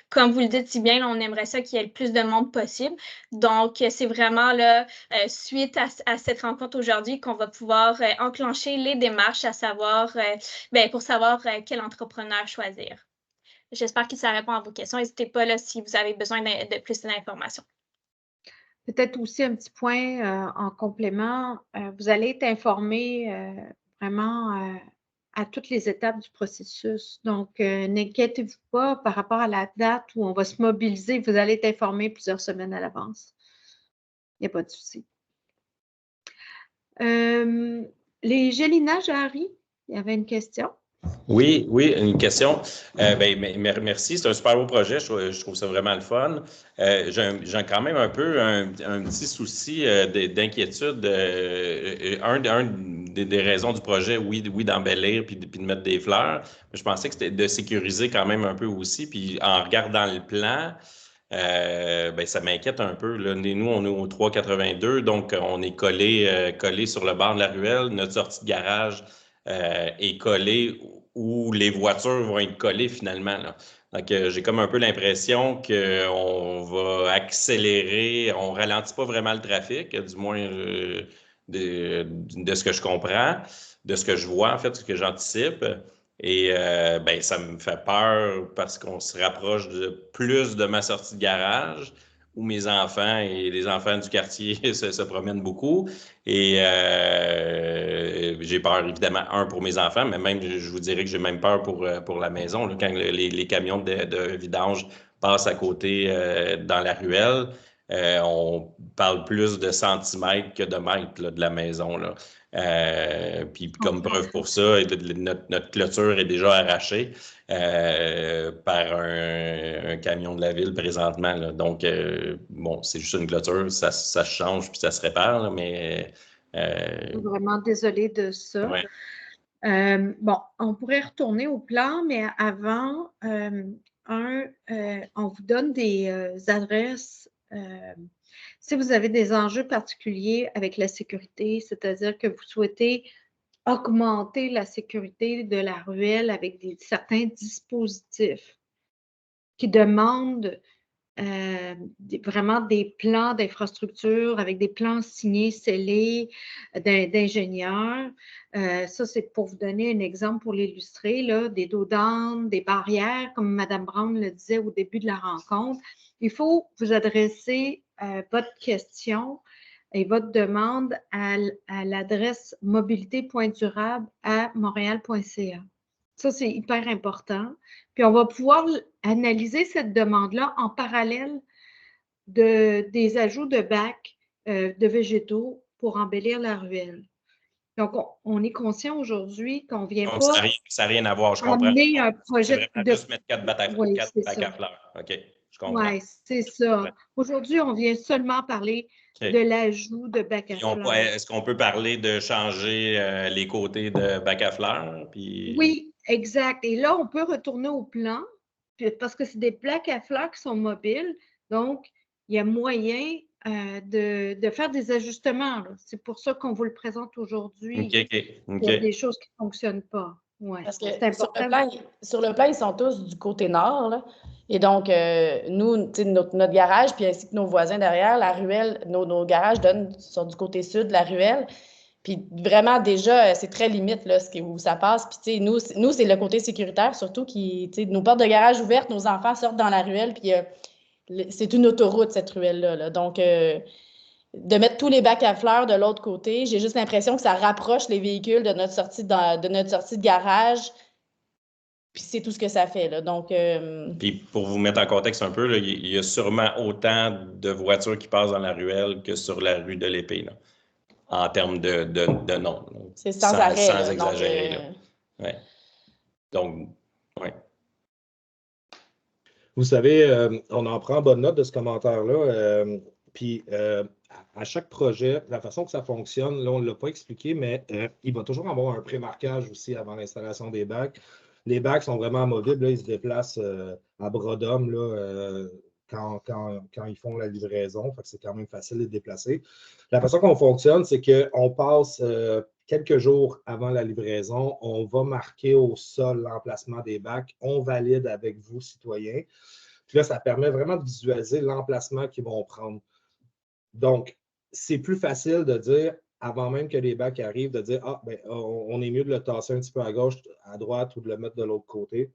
comme vous le dites si bien, là, on aimerait ça qu'il y ait le plus de monde possible. Donc, c'est vraiment là, suite à cette rencontre aujourd'hui qu'on va pouvoir enclencher les démarches à savoir, pour savoir quel entrepreneur choisir. J'espère que ça répond à vos questions. N'hésitez pas là, si vous avez besoin de plus d'informations. Peut-être aussi un petit point en complément. Vous allez être informé vraiment à toutes les étapes du processus. Donc, n'inquiétez-vous pas par rapport à la date où on va se mobiliser. Vous allez être informé plusieurs semaines à l'avance. Il n'y a pas de souci. Les Gélina Jarry, il y avait une question. Oui, une question. Merci, c'est un super beau projet, je trouve ça vraiment le fun. J'ai quand même un peu un petit souci d'inquiétude. Un des raisons du projet, oui d'embellir puis de mettre des fleurs, mais je pensais que c'était de sécuriser quand même un peu aussi. Puis en regardant le plan, ça m'inquiète un peu. Là. Nous, on est au 382, donc on est collé sur le bord de la ruelle. Notre sortie de garage est collée où les voitures vont être collées finalement. Là. Donc, j'ai comme un peu l'impression qu'on va accélérer, on ne ralentit pas vraiment le trafic, du moins de ce que je comprends, de ce que je vois, en fait, ce que j'anticipe. Et ça me fait peur parce qu'on se rapproche plus de ma sortie de garage où mes enfants et les enfants du quartier se promènent beaucoup. Et j'ai peur, évidemment, pour mes enfants, mais même, je vous dirais que j'ai même peur pour la maison. Là, quand les camions de vidange passent à côté dans la ruelle, on parle plus de centimètres que de mètres là, de la maison. Là. Puis comme preuve pour ça, notre clôture est déjà arrachée par un camion de la ville présentement. Là. Donc, c'est juste une clôture, ça se change puis ça se répare, là, mais... Vraiment désolée de ça. Ouais. On pourrait retourner au plan, mais avant, on vous donne des adresses. Si vous avez des enjeux particuliers avec la sécurité, c'est-à-dire que vous souhaitez augmenter la sécurité de la ruelle avec certains dispositifs qui demandent vraiment des plans d'infrastructure avec des plans signés, scellés d'ingénieurs. Ça, c'est pour vous donner un exemple pour l'illustrer, là, des dos d'âne, des barrières, comme Mme Brown le disait au début de la rencontre. Il faut vous adresser votre question et votre demande à l'adresse mobilité.durable@montréal.ca. Ça, c'est hyper important. Puis on va pouvoir analyser cette demande-là en parallèle des ajouts de bacs de végétaux pour embellir la ruelle. Donc, on est conscient aujourd'hui qu'on ne vient Donc, pas ça n'a rien à voir, je comprends. amener un C'est projet vraiment de... juste mettre 4 bacs Oui, c'est à ça. fleurs. OK, je comprends. Oui, c'est ça. Aujourd'hui, on vient seulement parler OK. de l'ajout de bacs à fleurs. Est-ce qu'on peut parler de changer les côtés de bac à fleurs? Puis... Oui, exact. Et là, on peut retourner au plan parce que c'est des bacs à fleurs qui sont mobiles. Donc, il y a moyen de faire des ajustements. C'est pour ça qu'on vous le présente aujourd'hui. OK. Il y a des choses qui ne fonctionnent pas. Ouais, Parce que c'est important. sur le plan, ils sont tous du côté nord, là. Et donc, nous, notre garage, puis ainsi que nos voisins derrière, la ruelle, nos garages sont du côté sud de la ruelle. Puis vraiment, déjà, c'est très limite là, où ça passe. Puis, nous, c'est le côté sécuritaire, surtout qui, nos portes de garage ouvertes, nos enfants sortent dans la ruelle, puis c'est une autoroute, cette ruelle-là. Là. Donc, de mettre tous les bacs à fleurs de l'autre côté, j'ai juste l'impression que ça rapproche les véhicules de notre sortie de garage. Puis c'est tout ce que ça fait. Là. Donc, Puis pour vous mettre en contexte un peu, là, il y a sûrement autant de voitures qui passent dans la ruelle que sur la rue de l'Épée, là, en termes de nombre. C'est sans arrêt. Sans là. exagérer. Donc, Ouais. Donc, oui. Vous savez, on en prend bonne note de ce commentaire-là. Puis, à chaque projet, la façon que ça fonctionne, là, on ne l'a pas expliqué, mais il va toujours avoir un pré-marquage aussi avant l'installation des bacs. Les bacs sont vraiment amovibles, là, ils se déplacent à bras d'homme quand ils font la livraison. Fait que c'est quand même facile de les déplacer. La façon qu'on fonctionne, c'est qu'on passe quelques jours avant la livraison, on va marquer au sol l'emplacement des bacs. On valide avec vous, citoyens. Puis là, ça permet vraiment de visualiser l'emplacement qu'ils vont prendre. Donc, c'est plus facile de dire, avant même que les bacs arrivent, de dire, on est mieux de le tasser un petit peu à gauche, à droite ou de le mettre de l'autre côté.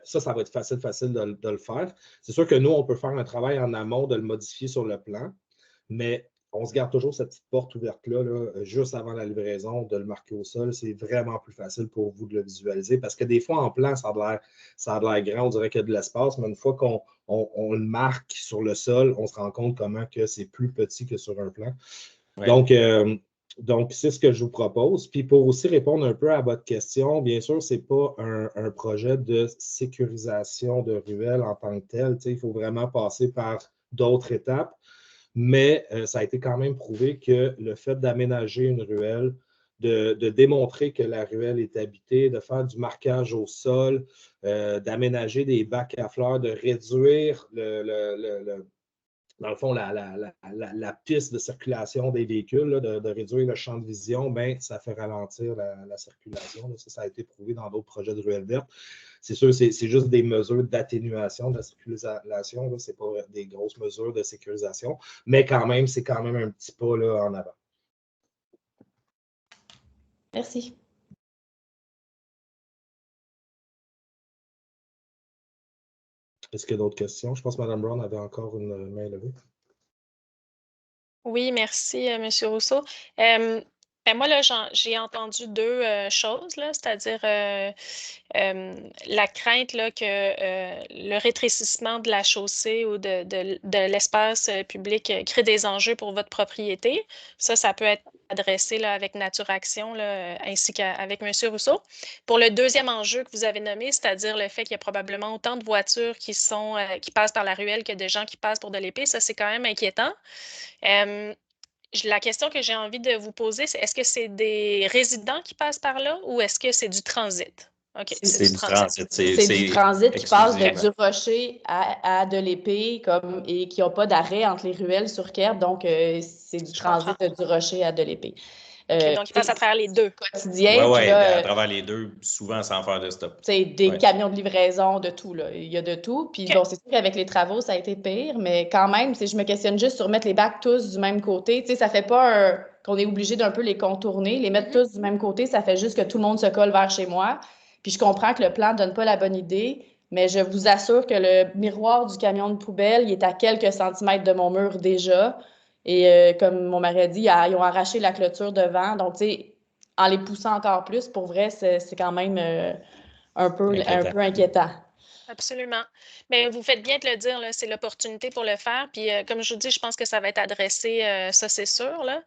Ça va être facile de le faire. C'est sûr que nous, on peut faire un travail en amont de le modifier sur le plan, mais on se garde toujours cette petite porte ouverte-là, juste avant la livraison, de le marquer au sol. C'est vraiment plus facile pour vous de le visualiser parce que des fois, en plan, ça a l'air grand, on dirait qu'il y a de l'espace, mais une fois qu'on le marque sur le sol, on se rend compte comment que c'est plus petit que sur un plan. Ouais. Donc, c'est ce que je vous propose. Puis pour aussi répondre un peu à votre question, bien sûr, ce n'est pas un projet de sécurisation de ruelles en tant que tel. Il faut vraiment passer par d'autres étapes. Mais ça a été quand même prouvé que le fait d'aménager une ruelle, de démontrer que la ruelle est habitée, de faire du marquage au sol, d'aménager des bacs à fleurs, de réduire dans le fond, la piste de circulation des véhicules, là, de réduire le champ de vision, ben, ça fait ralentir la circulation. Là. Ça a été prouvé dans d'autres projets de ruelles vertes. C'est sûr, c'est juste des mesures d'atténuation de la circulation. Ce n'est pas des grosses mesures de sécurisation, mais quand même, c'est quand même un petit pas là, en avant. Merci. Est-ce qu'il y a d'autres questions? Je pense que Mme Brown avait encore une main levée. Oui, merci, M. Rousseau. Moi, là, j'ai entendu deux choses, là, c'est-à-dire la crainte là, que le rétrécissement de la chaussée ou de l'espace public crée des enjeux pour votre propriété. Ça peut être adressé là, avec Nature Action là, ainsi qu'avec M. Rousseau. Pour le deuxième enjeu que vous avez nommé, c'est-à-dire le fait qu'il y a probablement autant de voitures qui passent par la ruelle que de gens qui passent pour de l'épée, ça, c'est quand même inquiétant. La question que j'ai envie de vous poser, c'est est-ce que c'est des résidents qui passent par là ou est-ce que c'est du transit? OK, c'est du transit. C'est du transit qui passe du Rocher à de l'Épée et qui n'a pas d'arrêt entre les ruelles sur Kerr. Donc, c'est du transit du Rocher à de l'Épée. Donc, il passe à travers les deux. Quotidien. Oui, à travers les deux, souvent sans faire de stop. C'est des camions de livraison, de tout. Là. Il y a de tout. Puis bon, c'est sûr qu'avec les travaux, ça a été pire, mais quand même, je me questionne juste sur mettre les bacs tous du même côté. Ça ne fait pas qu'on est obligé d'un peu les contourner. Les mettre tous du même côté, ça fait juste que tout le monde se colle vers chez moi. Puis je comprends que le plan ne donne pas la bonne idée, mais je vous assure que le miroir du camion de poubelle, il est à quelques centimètres de mon mur déjà. Et comme mon mari a dit, ils ont arraché la clôture devant. Donc, tu sais, en les poussant encore plus, pour vrai, c'est quand même un peu inquiétant. Absolument. Mais vous faites bien de le dire, là, c'est l'opportunité pour le faire. Puis, comme je vous dis, je pense que ça va être adressé, ça c'est sûr, là.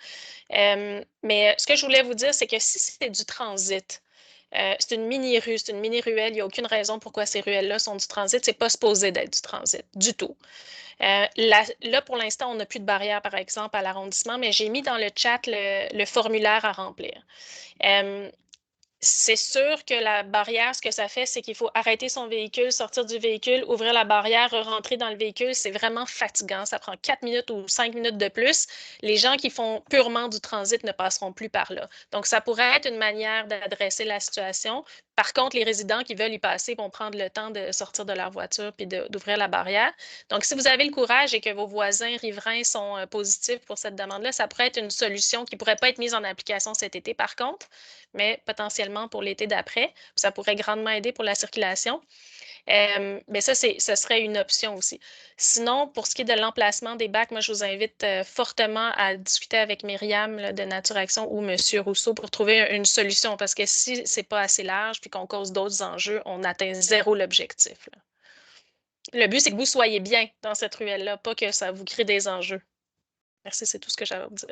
Mais ce que je voulais vous dire, c'est que si c'est du transit, c'est une mini-rue, c'est une mini-ruelle, il n'y a aucune raison pourquoi ces ruelles-là sont du transit. C'est pas supposé d'être du transit, du tout. Là, pour l'instant, on n'a plus de barrière, par exemple, à l'arrondissement, mais j'ai mis dans le chat le formulaire à remplir. C'est sûr que la barrière, ce que ça fait, c'est qu'il faut arrêter son véhicule, sortir du véhicule, ouvrir la barrière, rentrer dans le véhicule. C'est vraiment fatigant. Ça prend 4 minutes ou 5 minutes de plus. Les gens qui font purement du transit ne passeront plus par là. Donc, ça pourrait être une manière d'adresser la situation. Par contre, les résidents qui veulent y passer vont prendre le temps de sortir de leur voiture puis d'ouvrir la barrière. Donc, si vous avez le courage et que vos voisins riverains sont positifs pour cette demande-là, ça pourrait être une solution qui ne pourrait pas être mise en application cet été, par contre, mais potentiellement pour l'été d'après. Ça pourrait grandement aider pour la circulation. Mais ça, ce serait une option aussi. Sinon, pour ce qui est de l'emplacement des bacs, moi, je vous invite fortement à discuter avec Myriam là, de Nature Action ou M. Rousseau pour trouver une solution, parce que si ce n'est pas assez large puis qu'on cause d'autres enjeux, on atteint zéro l'objectif. Le but, c'est que vous soyez bien dans cette ruelle-là, pas que ça vous crée des enjeux. Merci, c'est tout ce que j'avais à vous dire.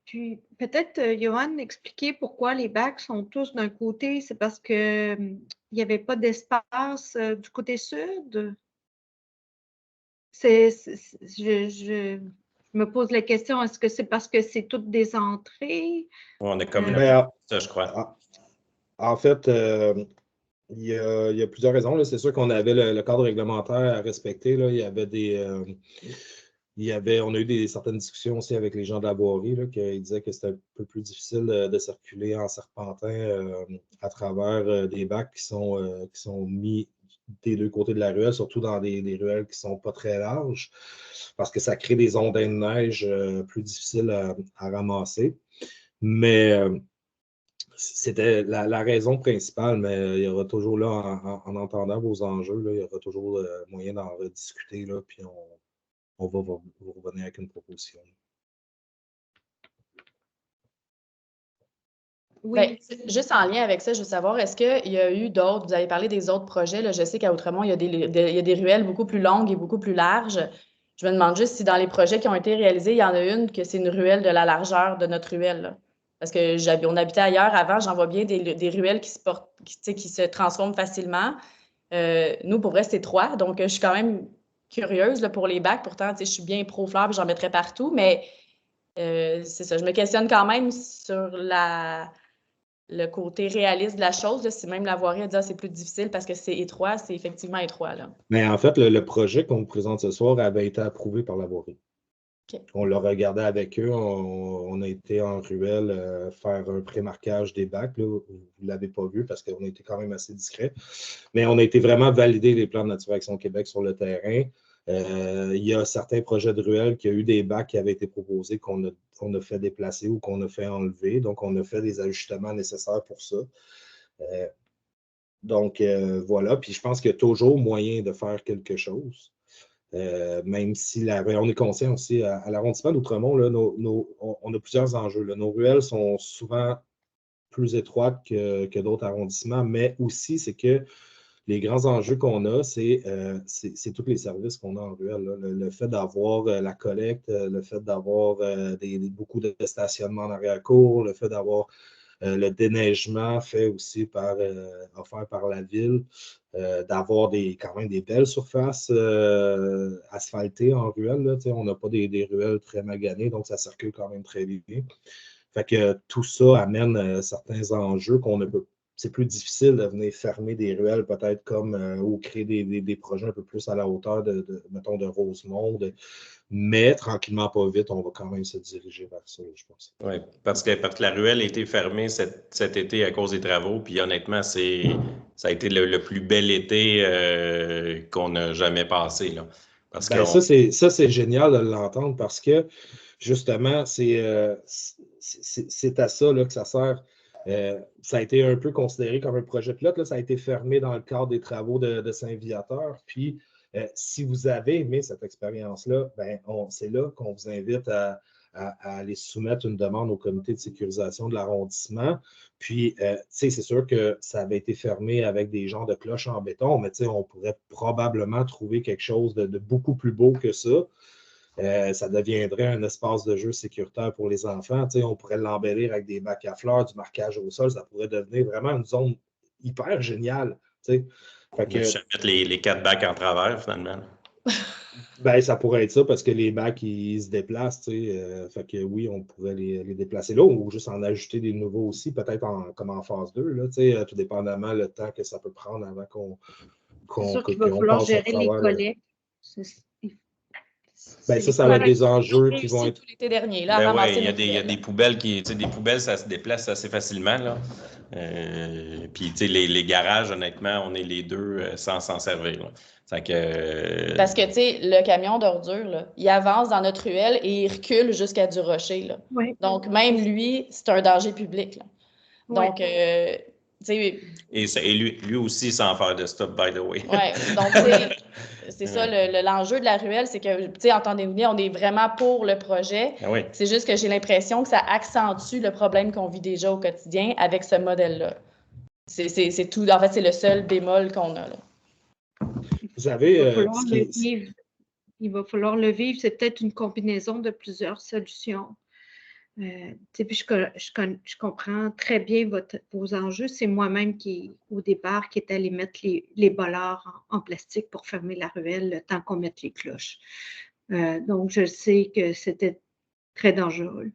Puis peut-être, Johan, expliquer pourquoi les bacs sont tous d'un côté. C'est parce que il n'y avait pas d'espace du côté sud? Je me pose la question, est-ce que c'est parce que c'est toutes des entrées? On est comme ça, je crois. En fait, il y a plusieurs raisons. C'est sûr qu'on avait le cadre réglementaire à respecter. Là. Il y avait on a eu certaines discussions aussi avec les gens de la voirie qui disaient que c'était un peu plus difficile de circuler en serpentin à travers des bacs qui sont mis des deux côtés de la ruelle, surtout dans des ruelles qui ne sont pas très larges, parce que ça crée des ondins de neige plus difficiles à ramasser. Mais c'était la raison principale, mais il y aura toujours là, en entendant vos enjeux, là, il y aura toujours moyen d'en rediscuter, là, puis on va vous revenir avec une proposition. Oui. Ben, juste en lien avec ça, je veux savoir, est-ce qu'il y a eu d'autres, vous avez parlé des autres projets, là, je sais qu'à Outremont, il y a des ruelles beaucoup plus longues et beaucoup plus larges. Je me demande juste si dans les projets qui ont été réalisés, il y en a une que c'est une ruelle de la largeur de notre ruelle. Là. Parce qu'on habitait ailleurs avant, j'en vois bien des ruelles qui se transforment facilement. Nous, pour vrai, c'est 3. Donc, je suis quand même curieuse là, pour les bacs. Pourtant, je suis bien pro-fleur et j'en mettrais partout. Mais c'est ça, je me questionne quand même sur le côté réaliste de la chose. Là, si même la voirie a dit c'est plus difficile parce que c'est étroit, c'est effectivement étroit. Là. Mais en fait, le projet qu'on vous présente ce soir avait été approuvé par la voirie. Okay. On l'a regardé avec eux. On a été en ruelle faire un pré-marquage des bacs. Là. Vous ne l'avez pas vu parce qu'on a été quand même assez discret. Mais on a été vraiment valider les plans de Nature Action Québec sur le terrain. Il y a certains projets de ruelles qui ont eu des bacs qui avaient été proposés qu'on a fait déplacer ou qu'on a fait enlever. Donc, on a fait des ajustements nécessaires pour ça. Donc, voilà. Puis, je pense qu'il y a toujours moyen de faire quelque chose. Même si on est conscient aussi, à l'arrondissement d'Outremont, là, on a plusieurs enjeux. Là. Nos ruelles sont souvent plus étroites que d'autres arrondissements, mais aussi, c'est que les grands enjeux qu'on a, c'est tous les services qu'on a en ruelle. Le fait d'avoir la collecte, le fait d'avoir beaucoup de stationnement en arrière-cour, le fait d'avoir le déneigement fait aussi offert par la ville, d'avoir quand même des belles surfaces asphaltées en ruelle. Là, on n'a pas des ruelles très maganées, donc ça circule quand même très bien. Fait que tout ça amène certains enjeux qu'on ne peut. C'est plus difficile de venir fermer des ruelles, peut-être comme ou créer des projets un peu plus à la hauteur mettons, de Rosemont. Mais tranquillement, pas vite, on va quand même se diriger vers ça, je pense. Oui, parce que la ruelle a été fermée cet été à cause des travaux. Puis honnêtement, ça a été le plus bel été qu'on n'a jamais passé. Là. Parce ça, c'est génial de l'entendre parce que justement, c'est à ça là, que ça sert. Ça a été un peu considéré comme un projet pilote. Là, ça a été fermé dans le cadre des travaux de Saint-Viateur. Puis, Si vous avez aimé cette expérience-là, ben, c'est là qu'on vous invite à aller soumettre une demande au comité de sécurisation de l'arrondissement. Puis, c'est sûr que ça avait été fermé avec des genres de cloches en béton, mais on pourrait probablement trouver quelque chose de beaucoup plus beau que ça. Ça deviendrait un espace de jeu sécuritaire pour les enfants. On pourrait l'embellir avec des bacs à fleurs, du marquage au sol. Ça pourrait devenir vraiment une zone hyper géniale. Fait que, je vais mettre les 4 bacs en travers, finalement. Ben, ça pourrait être ça parce que les bacs, ils se déplacent. Fait que oui, on pourrait les déplacer là ou juste en ajouter des nouveaux aussi, peut-être comme en phase 2, là, tout dépendamment le temps que ça peut prendre avant c'est sûr qu'il va falloir gérer les collectes. Ben, ça va être des enjeux qui vont être. Tout l'été dernier, là, ben oui, il y a des poubelles des poubelles, ça se déplace assez facilement, là. Puis, les garages, honnêtement, on est les deux sans s'en servir, là. Parce que, le camion d'ordures, là, il avance dans notre ruelle et il recule jusqu'à du rocher, là. Oui. Donc, même lui, c'est un danger public, là. Donc, et lui aussi sans faire de stop, by the way. Oui, donc, c'est ça l'enjeu de la ruelle, c'est que, entendez-vous bien, on est vraiment pour le projet. Ah oui. C'est juste que j'ai l'impression que ça accentue le problème qu'on vit déjà au quotidien avec ce modèle-là. C'est tout. En fait, c'est le seul bémol qu'on a, là. Vous avez. Il va falloir le vivre. C'est peut-être une combinaison de plusieurs solutions. Puis je comprends très bien vos enjeux. C'est moi-même au départ, qui est allé mettre les bollards en plastique pour fermer la ruelle le temps qu'on mette les cloches. Donc, je sais que c'était très dangereux.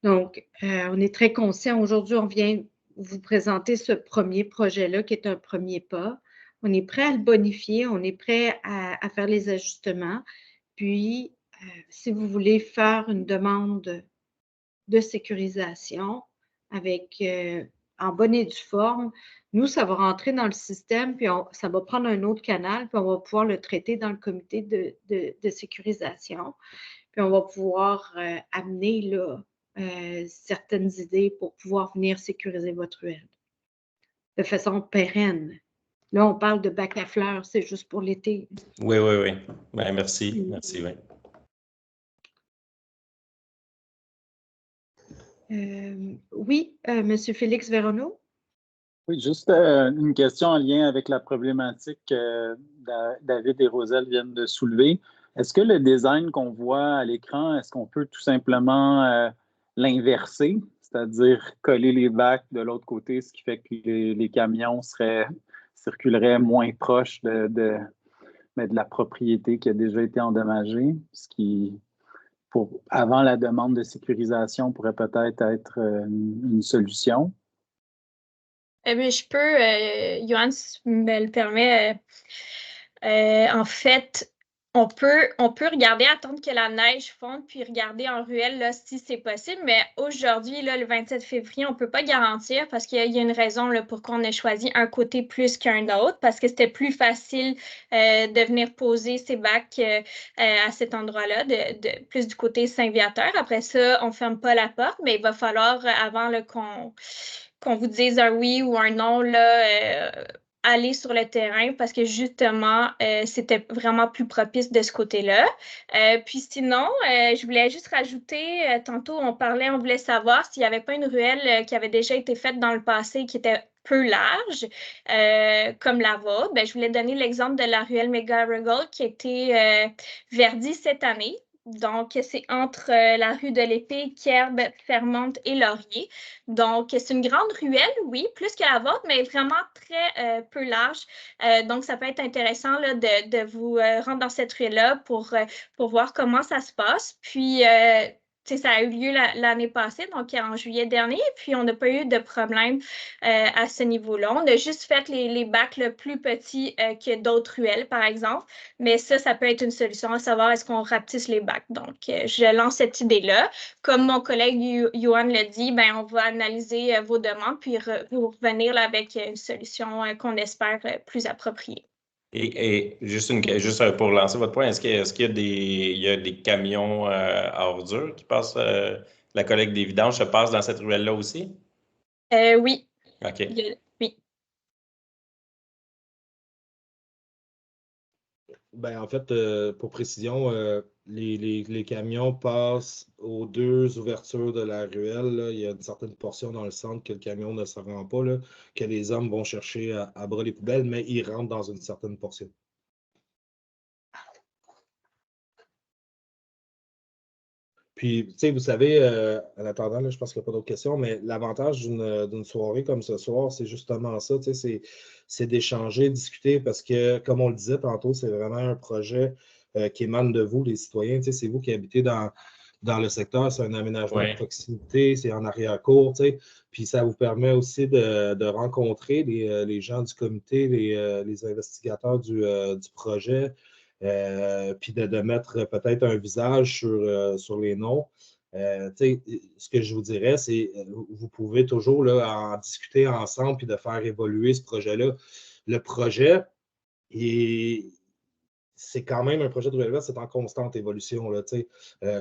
Donc, on est très conscient. Aujourd'hui, on vient vous présenter ce premier projet-là qui est un premier pas. On est prêt à le bonifier, on est prêt à faire les ajustements. Puis, si vous voulez faire une demande de sécurisation en bonne et due forme, nous, ça va rentrer dans le système, puis ça va prendre un autre canal, puis on va pouvoir le traiter dans le comité de sécurisation. Puis on va pouvoir amener là, certaines idées pour pouvoir venir sécuriser votre ruelle de façon pérenne. Là, on parle de bac à fleurs, c'est juste pour l'été. Oui. Ben, merci, oui. Oui, M. Félix Véronneau? Oui, juste une question en lien avec la problématique que David et Roselle viennent de soulever. Est-ce que le design qu'on voit à l'écran, est-ce qu'on peut tout simplement l'inverser, c'est-à-dire coller les bacs de l'autre côté, ce qui fait que les camions circuleraient moins proches de la propriété qui a déjà été endommagée, ce qui, avant la demande de sécurisation, pourrait peut-être être une solution? Je peux, Johan, si tu me le permets, en fait, on peut regarder, attendre que la neige fonde, puis regarder en ruelle là, si c'est possible. Mais aujourd'hui, là, le 27 février, on ne peut pas garantir parce qu'il y a une raison là, pourquoi on a choisi un côté plus qu'un autre, parce que c'était plus facile de venir poser ces bacs à cet endroit-là, plus du côté Saint-Viateur. Après ça, on ne ferme pas la porte, mais il va falloir, avant qu'on vous dise un oui ou un non, là, aller sur le terrain parce que justement, c'était vraiment plus propice de ce côté-là. Puis sinon, je voulais juste rajouter, tantôt on voulait savoir s'il n'y avait pas une ruelle qui avait déjà été faite dans le passé qui était peu large, comme la vôtre. Je voulais donner l'exemple de la ruelle McGarrigle qui a été verdie cette année. Donc, c'est entre la rue de l'Épée, Kerbe, Fermante et Laurier. Donc, c'est une grande ruelle, oui, plus que la vôtre, mais vraiment très peu large. Donc, ça peut être intéressant là, de vous rendre dans cette ruelle-là pour voir comment ça se passe. Puis, ça a eu lieu l'année passée, donc en juillet dernier, puis on n'a pas eu de problème à ce niveau-là. On a juste fait les bacs le plus petits que d'autres ruelles, par exemple, mais ça peut être une solution à savoir est-ce qu'on rapetisse les bacs. Donc, je lance cette idée-là. Comme mon collègue Johan l'a dit, on va analyser vos demandes puis vous revenir là, avec une solution qu'on espère plus appropriée. Et juste pour lancer votre point, est-ce qu'il y a des camions à ordures qui passent, la collecte des vidanges se passe dans cette ruelle-là aussi? Oui. OK. Oui. Ben, en fait, pour précision, les camions passent aux 2 ouvertures de la ruelle, là. Il y a une certaine portion dans le centre que le camion ne se rend pas, là, que les hommes vont chercher à bras les poubelles, mais ils rentrent dans une certaine portion. Puis, tu sais, vous savez, en attendant, là, je pense qu'il n'y a pas d'autres questions, mais l'avantage d'une soirée comme ce soir, c'est justement ça, tu sais, c'est d'échanger, discuter, parce que, comme on le disait tantôt, c'est vraiment un projet qui émane de vous, les citoyens. Tu sais, c'est vous qui habitez dans le secteur, c'est un aménagement de proximité, c'est en arrière-cour, tu sais, puis ça vous permet aussi de rencontrer les gens du comité, les investigateurs du projet, puis de mettre peut-être un visage sur les noms. Ce que je vous dirais, c'est vous pouvez toujours là, en discuter ensemble puis de faire évoluer ce projet-là. Le projet, c'est quand même un projet de Ruelle Verte, c'est en constante évolution. Là,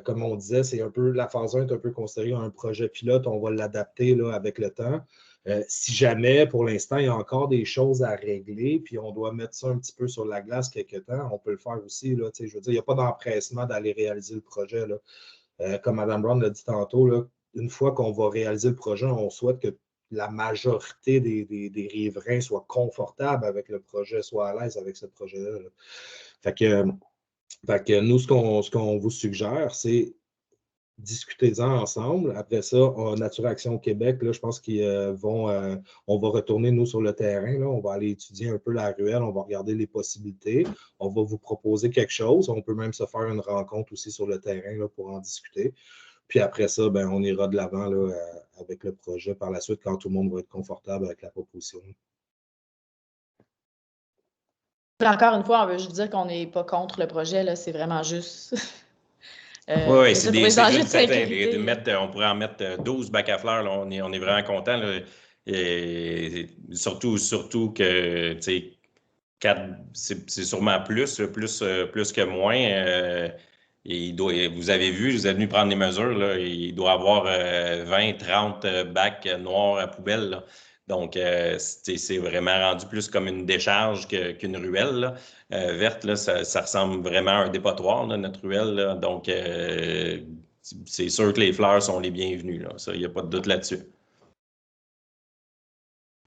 comme on disait, c'est un peu, la phase 1 est un peu considérée un projet pilote, on va l'adapter là, avec le temps. Si jamais, pour l'instant, il y a encore des choses à régler, puis on doit mettre ça un petit peu sur la glace quelque temps, on peut le faire aussi. Là, je veux dire, il n'y a pas d'empressement d'aller réaliser le projet. Là. Comme Mme Brown l'a dit tantôt, là, une fois qu'on va réaliser le projet, on souhaite que la majorité des riverains soient confortables avec le projet, soient à l'aise avec ce projet-là. Là. Fait que nous, ce qu'on vous suggère, c'est discutez-en ensemble. Après ça, Nature Action Québec, là, je pense on va retourner, nous, sur le terrain. Là, on va aller étudier un peu la ruelle, on va regarder les possibilités. On va vous proposer quelque chose. On peut même se faire une rencontre aussi sur le terrain là, pour en discuter. Puis après ça, ben, on ira de l'avant avec le projet par la suite quand tout le monde va être confortable avec la proposition. Encore une fois, on veut juste dire qu'on n'est pas contre le projet, là, c'est vraiment juste. Oui, c'est des enjeux de sécurité. On pourrait en mettre 12 bacs à fleurs. Là, on est vraiment content. Et surtout que c'est sûrement plus que moins. Vous avez vu, vous êtes venu prendre les mesures. Là, il doit y avoir 20, 30 bacs noirs à poubelle. Là. Donc, c'est vraiment rendu plus comme une décharge qu'une ruelle. Là. Verte, là, ça ressemble vraiment à un dépotoir, là, notre ruelle. Là. Donc, c'est sûr que les fleurs sont les bienvenues. Là. Ça, il n'y a pas de doute là-dessus.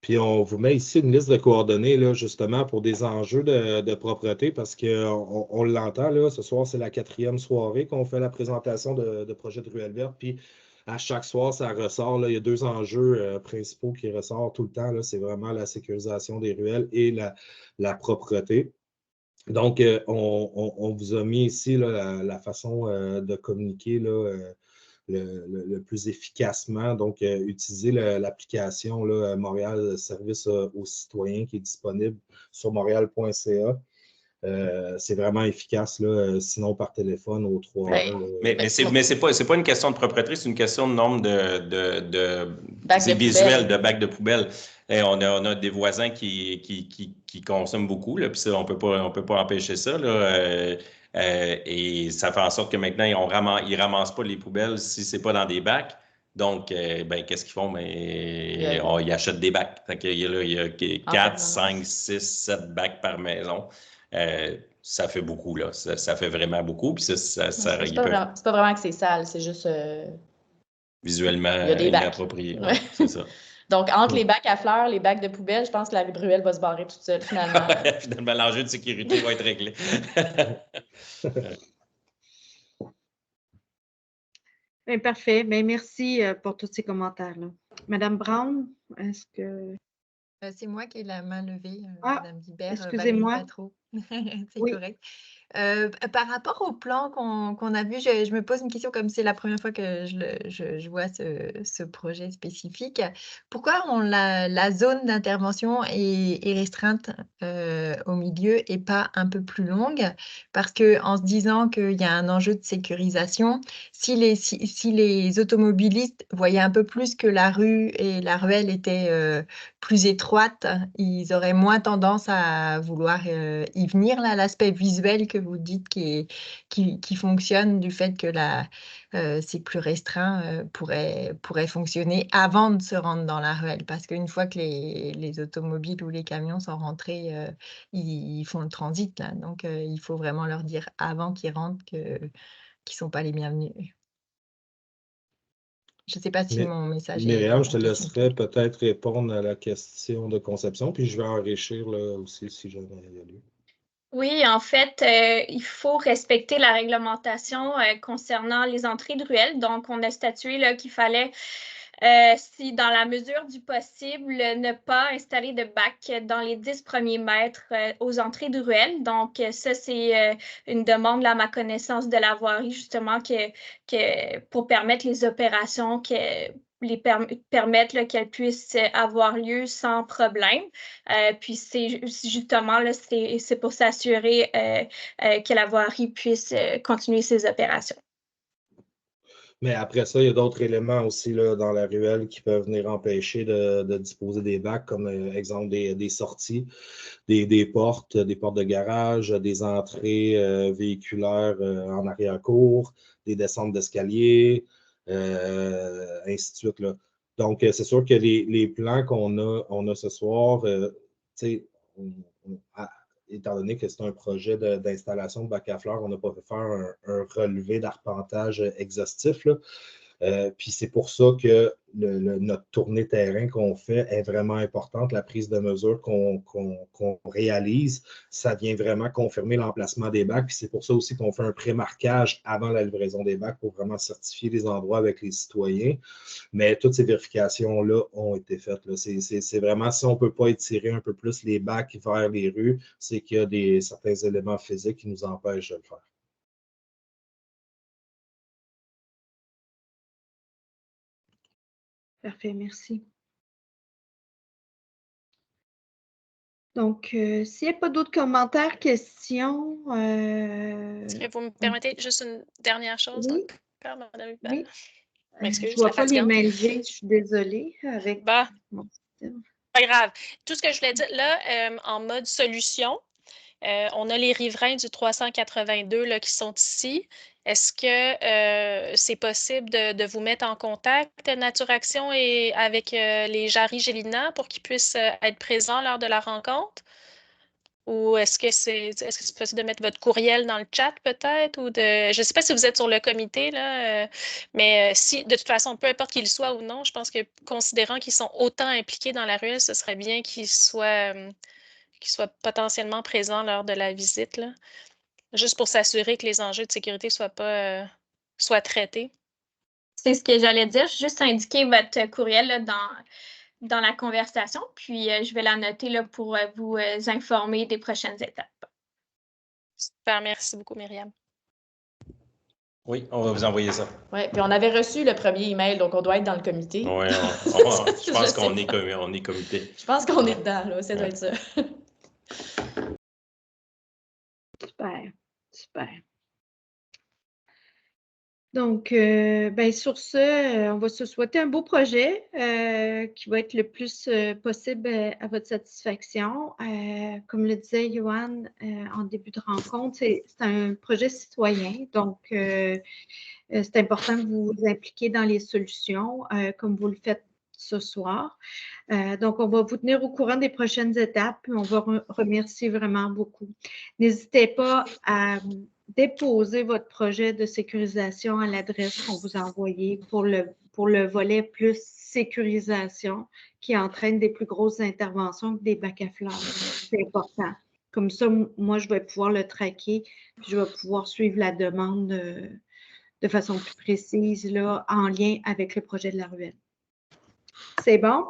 Puis on vous met ici une liste de coordonnées, là, justement, pour des enjeux de propreté, parce qu'on l'entend, là, ce soir, c'est la 4e soirée qu'on fait la présentation de projet de Ruelle Verte. Puis à chaque soir, ça ressort. Là, il y a 2 enjeux principaux qui ressortent tout le temps. Là, c'est vraiment la sécurisation des ruelles et la propreté. Donc, on vous a mis ici là, la façon de communiquer là, le plus efficacement. Donc, utiliser l'application Montréal Service aux citoyens qui est disponible sur montréal.ca. C'est vraiment efficace, là, sinon par téléphone au 3 heures. Mais c'est pas une question de propreté, c'est une question de nombre de visuel de bacs de poubelle. Et on a des voisins qui consomment beaucoup, là, puis ça, on peut pas empêcher ça. Là, et ça fait en sorte que maintenant, ils ramassent pas les poubelles si c'est pas dans des bacs. Donc, qu'est-ce qu'ils font? Ils achètent des bacs. Il y a 4, 5, 6, 7 bacs par maison. Ça fait beaucoup, là. Ça fait vraiment beaucoup. Puis c'est pas vraiment que c'est sale, c'est juste visuellement inapproprié. Ouais, c'est ça. Donc, entre les bacs à fleurs, les bacs de poubelle, je pense que la ruelle va se barrer toute seule, finalement. Finalement, l'enjeu de sécurité va être réglé. Parfait. Bien, merci pour tous ces commentaires-là. Madame Brown, est-ce que... C'est moi qui ai la main levée, Madame Guibert. Excusez-moi. C'est correct. Par rapport au plan qu'on a vu, je me pose une question, comme c'est la première fois que je vois ce projet spécifique. Pourquoi la zone d'intervention est restreinte au milieu et pas un peu plus longue? Parce qu'en se disant qu'il y a un enjeu de sécurisation, si les automobilistes voyaient un peu plus que la rue et la ruelle étaient plus étroites, ils auraient moins tendance à vouloir y y venir, là, l'aspect visuel que vous dites qui fonctionne, du fait que c'est plus restreint, pourrait fonctionner avant de se rendre dans la ruelle. Parce qu'une fois que les automobiles ou les camions sont rentrés, ils font le transit, là. Donc, il faut vraiment leur dire avant qu'ils rentrent qu'ils ne sont pas les bienvenus. Je ne sais pas si mon message est Myriam, je te compris. laisserai peut-être répondre à la question de conception, puis je vais enrichir là, aussi si jamais il y a lieu. Oui, en fait, il faut respecter la réglementation concernant les entrées de ruelles. Donc, on a statué là, qu'il fallait, si dans la mesure du possible, ne pas installer de bac dans les 10 premiers mètres aux entrées de ruelles. Donc, ça, c'est une demande, là, à ma connaissance, de la voirie, justement, pour permettre les opérations permettre là, qu'elles puissent avoir lieu sans problème. Puis c'est justement là, c'est pour s'assurer que la voirie puisse continuer ses opérations. Mais après ça, il y a d'autres éléments aussi là, dans la ruelle qui peuvent venir empêcher de disposer des bacs, comme exemple des sorties, des portes de garage, des entrées véhiculaires en arrière-cour, des descentes d'escalier, ainsi de suite, là. Donc, c'est sûr que les plans qu'on a ce soir, étant donné que c'est un projet d'installation de bac à fleurs, on n'a pas fait faire un relevé d'arpentage exhaustif, là. Puis c'est pour ça que notre tournée terrain qu'on fait est vraiment importante. La prise de mesure qu'on réalise, ça vient vraiment confirmer l'emplacement des bacs. Puis c'est pour ça aussi qu'on fait un pré-marquage avant la livraison des bacs pour vraiment certifier les endroits avec les citoyens. Mais toutes ces vérifications-là ont été faites, là. C'est vraiment, si on ne peut pas étirer un peu plus les bacs vers les rues, c'est qu'il y a certains éléments physiques qui nous empêchent de le faire. Parfait, merci. Donc, s'il n'y a pas d'autres commentaires, questions. Est-ce que vous me permettez juste une dernière chose? Oui. Madame Hubert? Oui. M'excuse, je ne vois la pas les fatigante. mains levées, je suis désolée avec mon système. Pas grave. Tout ce que je voulais dire, là, en mode solution, on a les riverains du 382 là, qui sont ici. Est-ce que c'est possible de vous mettre en contact, Nature Action, et avec les Jarry Gélina pour qu'ils puissent être présents lors de la rencontre? Ou est-ce que c'est possible de mettre votre courriel dans le chat peut-être? Je ne sais pas si vous êtes sur le comité, là, mais si de toute façon, peu importe qu'ils soient ou non, je pense que considérant qu'ils sont autant impliqués dans la ruelle, ce serait bien qu'ils soient potentiellement présents lors de la visite, là, juste pour s'assurer que les enjeux de sécurité soient traités. C'est ce que j'allais dire. Juste indiquer votre courriel là, dans la conversation, puis je vais la noter là, pour vous informer des prochaines étapes. Super, merci beaucoup, Myriam. Oui, on va vous envoyer ça. Oui, puis on avait reçu le premier email, donc on doit être dans le comité. Oui, je pense qu'on est comité. Je pense qu'on est dedans, là, ça doit être ça. Super, super. Donc, sur ce, on va se souhaiter un beau projet qui va être le plus possible à votre satisfaction. Comme le disait Johan en début de rencontre, c'est un projet citoyen, donc c'est important que vous vous impliquiez dans les solutions comme vous le faites ce soir. Donc, on va vous tenir au courant des prochaines étapes. On va remercier vraiment beaucoup. N'hésitez pas à déposer votre projet de sécurisation à l'adresse qu'on vous a envoyée pour le volet plus sécurisation qui entraîne des plus grosses interventions que des bacs à fleurs. C'est important. Comme ça, moi, je vais pouvoir le traquer, puis je vais pouvoir suivre la demande de façon plus précise là, en lien avec le projet de la ruelle. C'est bon?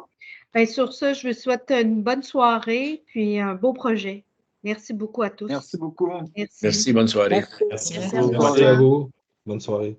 Bien, sur ce, je vous souhaite une bonne soirée puis un beau projet. Merci beaucoup à tous. Merci beaucoup. Merci, bonne soirée. Merci à vous. Bonne soirée.